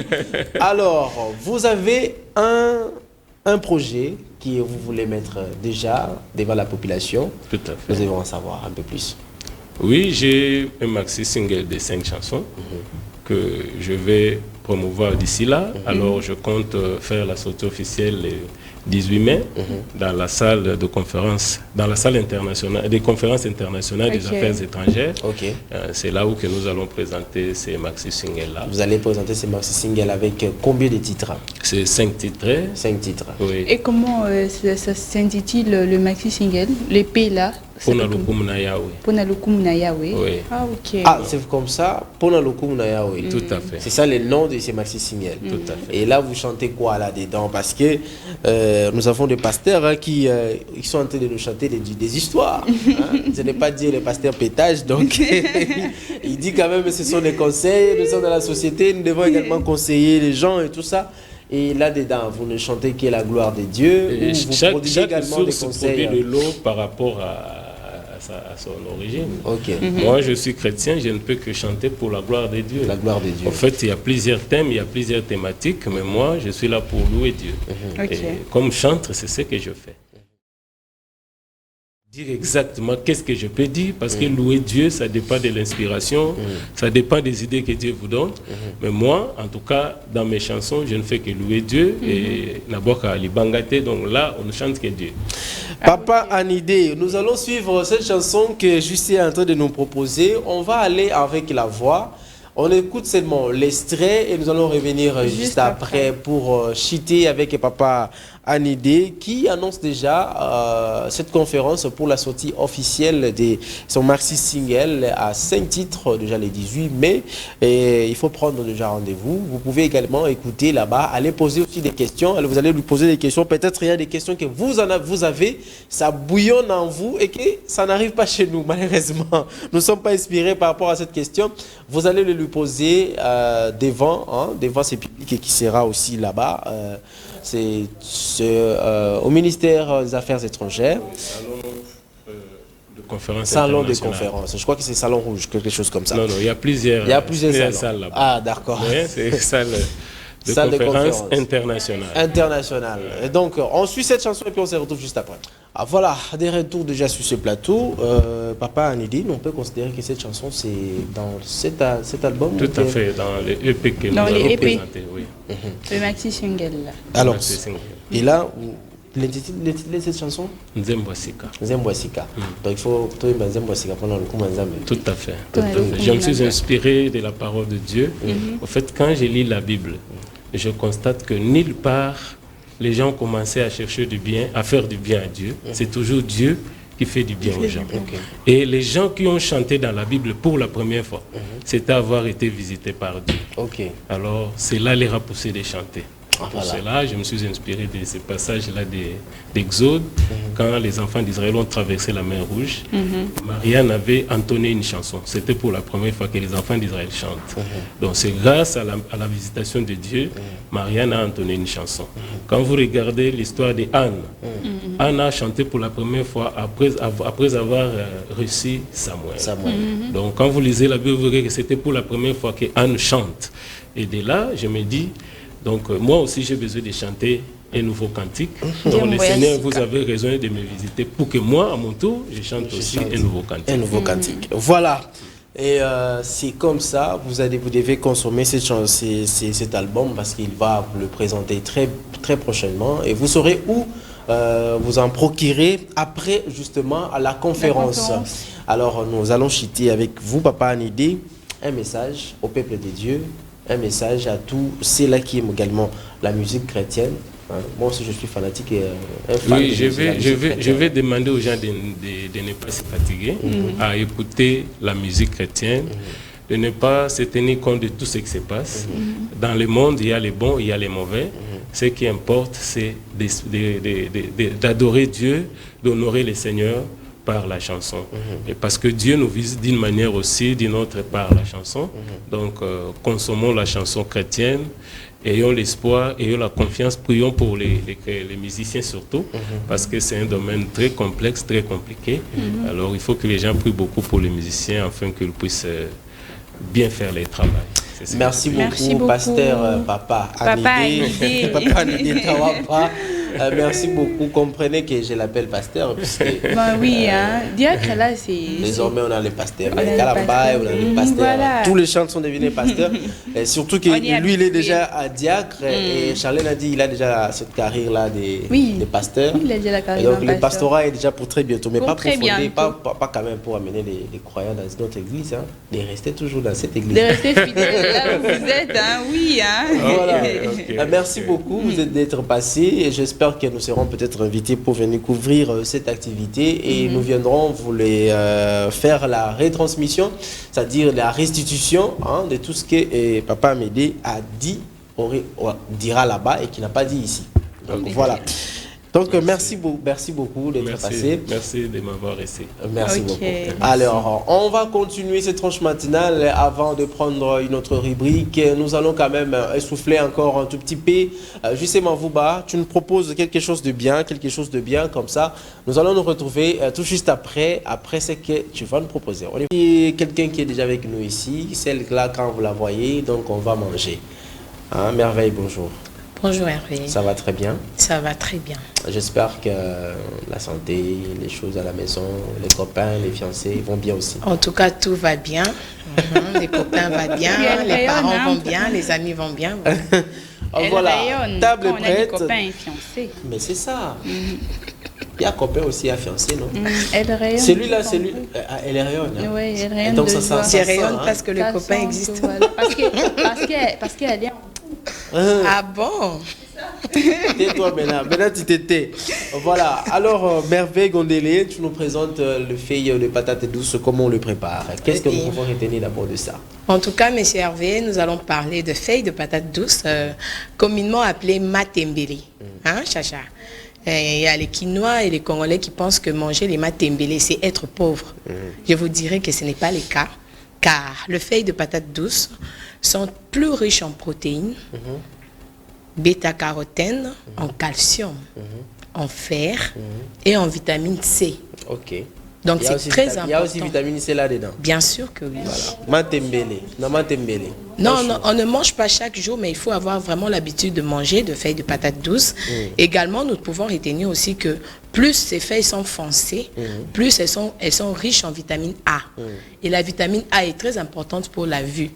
Alors, vous avez un projet que vous voulez mettre déjà devant la population. Tout à Nous fait. devons en savoir un peu plus. Oui, j'ai un maxi single de 5 chansons que je vais promouvoir d'ici là. Alors, je compte faire la sortie officielle le 18 mai dans la salle de conférence, dans la salle internationale, des conférences internationales des Ok. affaires étrangères. Ok. C'est là où que nous allons présenter ces maxi singles-là. Vous allez présenter ces maxi singles avec combien de titres? C'est 5 titres. 5 titres. Oui. Et comment ça s'intitule le maxi single, l'épée là? Ponalukumna Yahweh. Ponalukumna Yahweh. Oui. Ah, ok. Ah, c'est comme ça, Pona Lokum Nayawe. Tout à fait. C'est ça le nom de ces maxi singles. Tout à fait. Et là, vous chantez quoi là-dedans? Parce que nous avons des pasteurs qui sont en train de nous chanter des histoires. Hein. Je n'ai pas dit les pasteurs pétage, donc il dit quand même que ce sont des conseils, nous sommes dans la société, nous devons également conseiller les gens et tout ça. Et là-dedans, vous ne chantez que la gloire de Dieu, Et ou vous chaque prodiguez également des source conseils. produit de l'eau par rapport à son origine. Ok, Moi, je suis chrétien, je ne peux que chanter pour la gloire de Dieu. la gloire de Dieu. En fait, il y a plusieurs thèmes, il y a plusieurs thématiques, mais moi, je suis là pour louer Dieu. Ok. Et comme chantre, c'est ce que je fais. Dire exactement qu'est-ce que je peux dire, parce que louer Dieu, ça dépend de l'inspiration, ça dépend des idées que Dieu vous donne. Mais moi, en tout cas, dans mes chansons, je ne fais que louer Dieu et Naboka Libangate, donc là, on ne chante que Dieu. Papa Anédé, nous allons suivre cette chanson que Justin est en train de nous proposer. On va aller avec la voix. On écoute seulement l'extrait et nous allons revenir juste après pour chiter avec Papa Anédé qui annonce déjà cette conférence pour la sortie officielle de son maxi single à 5 titres déjà le 18 mai. Et il faut prendre déjà rendez-vous. Vous pouvez également écouter là-bas, aller poser aussi des questions. Alors, vous allez lui poser des questions. Peut-être il y a des questions que vous avez, ça bouillonne en vous et que ça n'arrive pas chez nous, malheureusement. Nous ne sommes pas inspirés par rapport à cette question. Vous allez le lui poser devant ce public qui sera aussi là-bas. C'est au ministère des Affaires étrangères. Salon de conférence. Je crois que c'est Salon Rouge, quelque chose comme ça. Non, il y a plusieurs salles là-bas. Ah, d'accord. Oui, c'est salle de Salle de conférence conférence. internationale. International. Et donc, on suit cette chanson et puis on se retrouve juste après. Ah, voilà, des retours déjà sur ce plateau. Papa Anédé, on peut considérer que cette chanson, c'est dans cet album? Tout à fait, dans les EP que nous Dans les allons EP. présenter. Oui. Le maxi single là. Alors, C'est single. et là, l'intitulé de cette chanson? Nzembwasika. Nzembwasika. Donc, il faut trouver Nzembwasika pendant le coup Nzambe. Tout à fait. Tout à fait. Je me suis inspiré de la parole de Dieu. En fait, quand je lis la Bible, je constate que nulle part les gens commençaient à chercher du bien, à faire du bien à Dieu. C'est toujours Dieu qui fait du bien aux gens. Et les gens qui ont chanté dans la Bible pour la première fois, c'était avoir été visités par Dieu. Ok. Alors, c'est là les repoussés de chanter. Pour voilà. cela, je me suis inspiré de ces passages-là d'Exode, quand les enfants d'Israël ont traversé la mer Rouge. Marianne avait entonné une chanson. C'était pour la première fois que les enfants d'Israël chantent. Donc c'est grâce à la visitation de Dieu, Marianne a entonné une chanson. Quand vous regardez l'histoire d'Anne, Anne a chanté pour la première fois après avoir reçu Samuel. Donc quand vous lisez la Bible, vous verrez que c'était pour la première fois que Anne chante. Et de là, je me dis, donc moi aussi j'ai besoin de chanter un nouveau cantique. Donc le Seigneur, vous avez raison de me visiter pour que moi, à mon tour, je chante aussi un nouveau cantique. Un nouveau cantique. Voilà. Et c'est comme ça, vous devez consommer cet album parce qu'il va le présenter très, très prochainement. Et vous saurez où vous en procurer après justement à la conférence. Alors nous allons chiter avec vous, Papa Anidé, un message au peuple de Dieu, un message à tous ceux-là qui aiment également la musique chrétienne. Moi aussi je suis fanatique et un fan oui, de je vais demander aux gens de ne pas se fatiguer à écouter la musique chrétienne, de ne pas se tenir compte de tout ce qui se passe. Dans le monde, il y a les bons, il y a les mauvais. Ce qui importe, c'est d'adorer Dieu, d'honorer le Seigneur par la chanson. Et parce que Dieu nous visite d'une manière aussi, d'une autre par la chanson. Donc, consommons la chanson chrétienne. Ayons l'espoir, ayons la confiance, prions pour les musiciens surtout, parce que c'est un domaine très complexe, très compliqué. Alors il faut que les gens prient beaucoup pour les musiciens afin qu'ils puissent bien faire leur travail. Merci beaucoup, pasteur Papa Anidé. Papa Anidé Tawapa. Merci beaucoup. Comprenez que je l'appelle pasteur. Oui, diacre là, c'est. Désormais, on a les pasteurs. On a les pasteurs. Voilà. Tous les chants sont devenus pasteurs. Et surtout que lui, il est déjà à diacre. Et Charlène a dit qu'il a déjà cette carrière-là des pasteurs. Il a déjà la carrière. Donc, le pastorat est déjà pour très bientôt. Mais pour pas pour fonder, pas quand même pour amener les croyants dans notre église. De rester toujours dans cette église. De rester fidèle là où vous êtes. Oui. Voilà. Okay. Merci beaucoup d'être passé. Et j'espère que nous serons peut-être invités pour venir couvrir cette activité et nous viendrons vous faire la retransmission, c'est-à-dire la restitution de tout ce que Papa Amédée a dit, dira là-bas et qu'il n'a pas dit ici. Donc voilà. Donc merci beaucoup d'être passé. Merci de m'avoir reçu. Merci beaucoup. Alors, on va continuer cette tranche matinale avant de prendre une autre rubrique. Nous allons quand même essouffler encore un tout petit peu. Justement, Vouba, tu nous proposes quelque chose de bien comme ça. Nous allons nous retrouver tout juste après ce que tu vas nous proposer. On est quelqu'un qui est déjà avec nous ici, celle-là quand vous la voyez, donc on va manger. Merveille, bonjour. Bonjour Hervé. Ça va très bien? Ça va très bien. J'espère que la santé, les choses à la maison, les copains, les fiancés vont bien aussi. En tout cas, tout va bien. Les copains vont bien, les parents vont bien, les amis vont bien. Voilà, table prête. On a des copains et fiancés. Mais c'est ça. Il y a copain aussi à fiancé, non? Elle rayonne. Celui-là, elle rayonne. Oui, elle rayonne. Donc ça rayonne parce que le copain existe. Voilà. Parce qu'elle est en... Ah bon? Tais-toi maintenant tu t'étais. Voilà, alors Merveille Gondélé, tu nous présentes le feuille de patates douces, comment on le prépare. Qu'est-ce que nous pouvons retenir d'abord de ça? En tout cas, monsieur Hervé, nous allons parler de feuilles de patates douces, communément appelées matembele. Chacha? Il y a les Quinois et les Congolais qui pensent que manger les matembele, c'est être pauvre. Je vous dirais que ce n'est pas le cas, car les feuilles de patates douces sont plus riches en protéines, bêta-carotène, en calcium, en fer et en vitamine C. Ok. Donc c'est très important. Il y a aussi vitamine C là-dedans. Bien sûr que oui. Voilà. Matembele. Non, on ne mange pas chaque jour, mais il faut avoir vraiment l'habitude de manger de feuilles de patates douces. Également, nous pouvons retenir aussi que plus ces feuilles sont foncées, plus elles sont riches en vitamine A. Et la vitamine A est très importante pour la vue.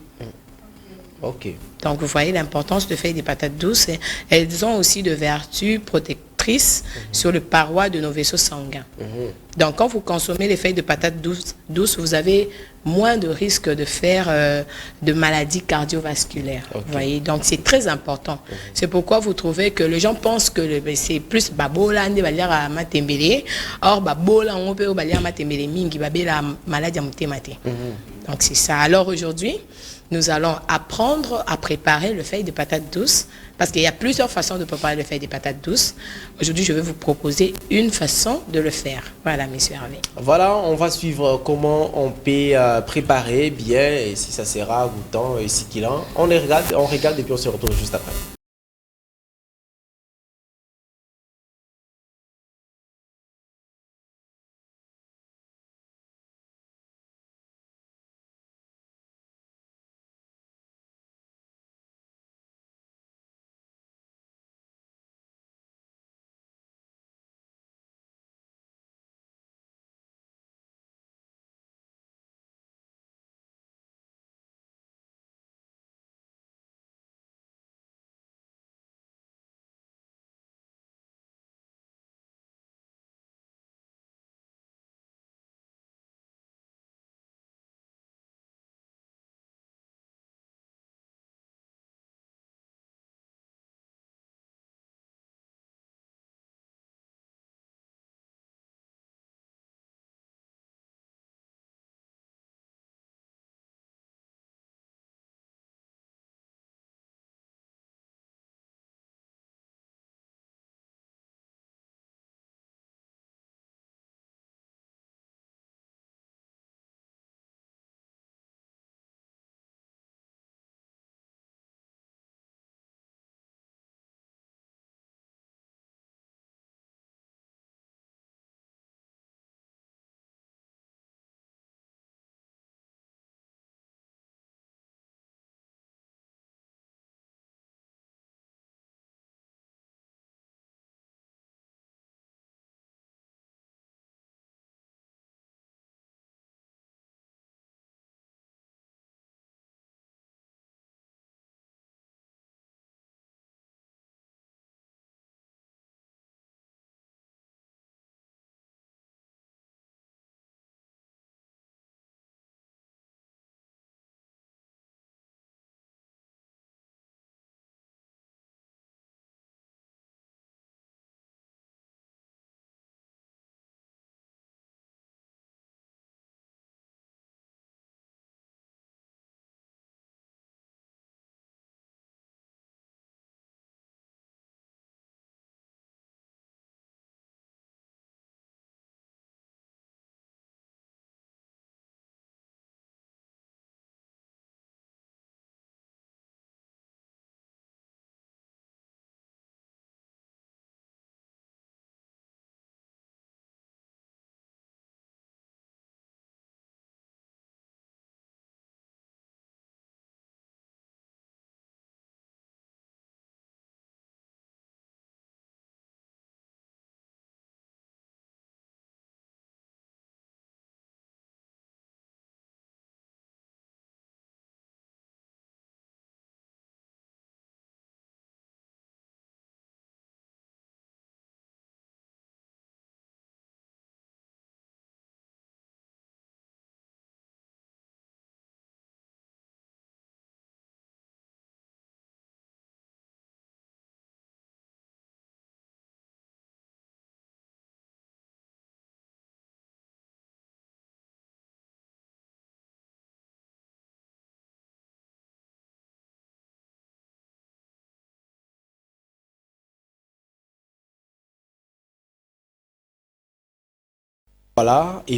Ok. Donc, vous voyez l'importance de feuilles de patates douces. Elles ont aussi de vertus protectrices sur les parois de nos vaisseaux sanguins. Donc, quand vous consommez les feuilles de patates douces, vous avez moins de risques de faire de maladies cardiovasculaires. Vous voyez, donc c'est très important. C'est pourquoi vous trouvez que les gens pensent que c'est plus babola ande balia matembele. Or babola on peut balia matembele mingi babela maladie mutemate. Donc c'est ça. Alors aujourd'hui, nous allons apprendre à préparer le feuille de patates douces parce qu'il y a plusieurs façons de préparer le feuille de patates douces. Aujourd'hui, je vais vous proposer une façon de le faire. Voilà, monsieur Hervé. Voilà, on va suivre comment on peut préparer bien et si ça sera goûtant et si qu'il en. On regarde et puis on se retrouve juste après.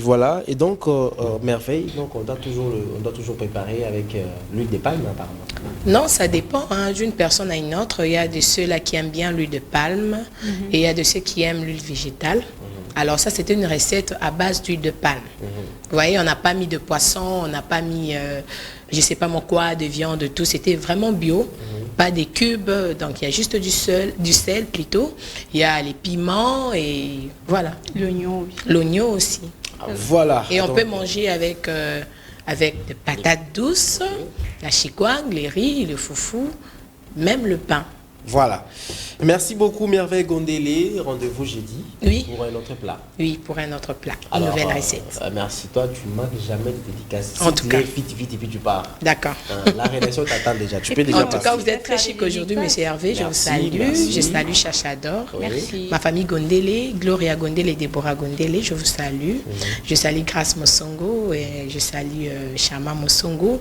Voilà, et donc merveille, donc on doit toujours préparer avec l'huile de palme apparemment. Non, ça dépend d'une personne à une autre. Il y a de ceux-là qui aiment bien l'huile de palme et il y a de ceux qui aiment l'huile végétale. Alors ça, c'était une recette à base d'huile de palme. Vous voyez, on n'a pas mis de poisson, on n'a pas mis, je ne sais pas quoi, de viande, de tout. C'était vraiment bio, pas des cubes. Donc il y a juste du sel plutôt. Il y a les piments et voilà. L'oignon, oui. L'oignon aussi. Voilà. Et on peut manger avec des patates douces, la chikwang, les riz, le foufou, même le pain. Voilà. Merci beaucoup Merveille Gondélé. Rendez-vous jeudi pour un autre plat. Oui, pour un autre plat. Alors, une nouvelle recette. Merci. Toi, tu ne manques jamais de dédicaces. En tout cas. Vite, et puis tu pars. D'accord. La rédaction t'attend déjà. Tu peux déjà En tout cas, vous êtes très chic aujourd'hui, monsieur Hervé. Je vous salue. Je salue Chachador. Merci. Ma famille Gondélé, Gloria Gondélé, Déborah Gondélé, je vous salue. Je salue Grâce Mosongo et je salue Chama Mosongo.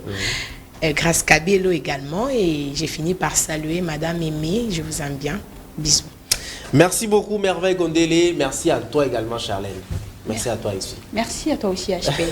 Grâce Kabelo également, et j'ai fini par saluer Madame Aimée, je vous aime bien, bisous. Merci beaucoup Merveille Gondélé, merci à toi également Charlène. Merci à toi aussi. Merci à toi aussi HP.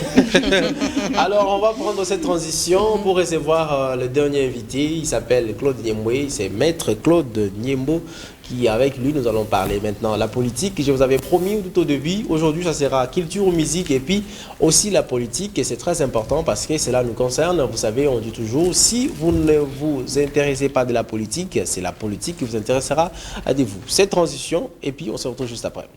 Alors on va prendre cette transition pour recevoir le dernier invité, il s'appelle Claude Niemboué, c'est Maître Claude Niembo qui avec lui nous allons parler maintenant la politique. Je vous avais promis tout au début, aujourd'hui ça sera culture, musique et puis aussi la politique et c'est très important parce que cela nous concerne. Vous savez, on dit toujours, si vous ne vous intéressez pas de la politique, c'est la politique qui vous intéressera à vous. Cette transition et puis on se retrouve juste après.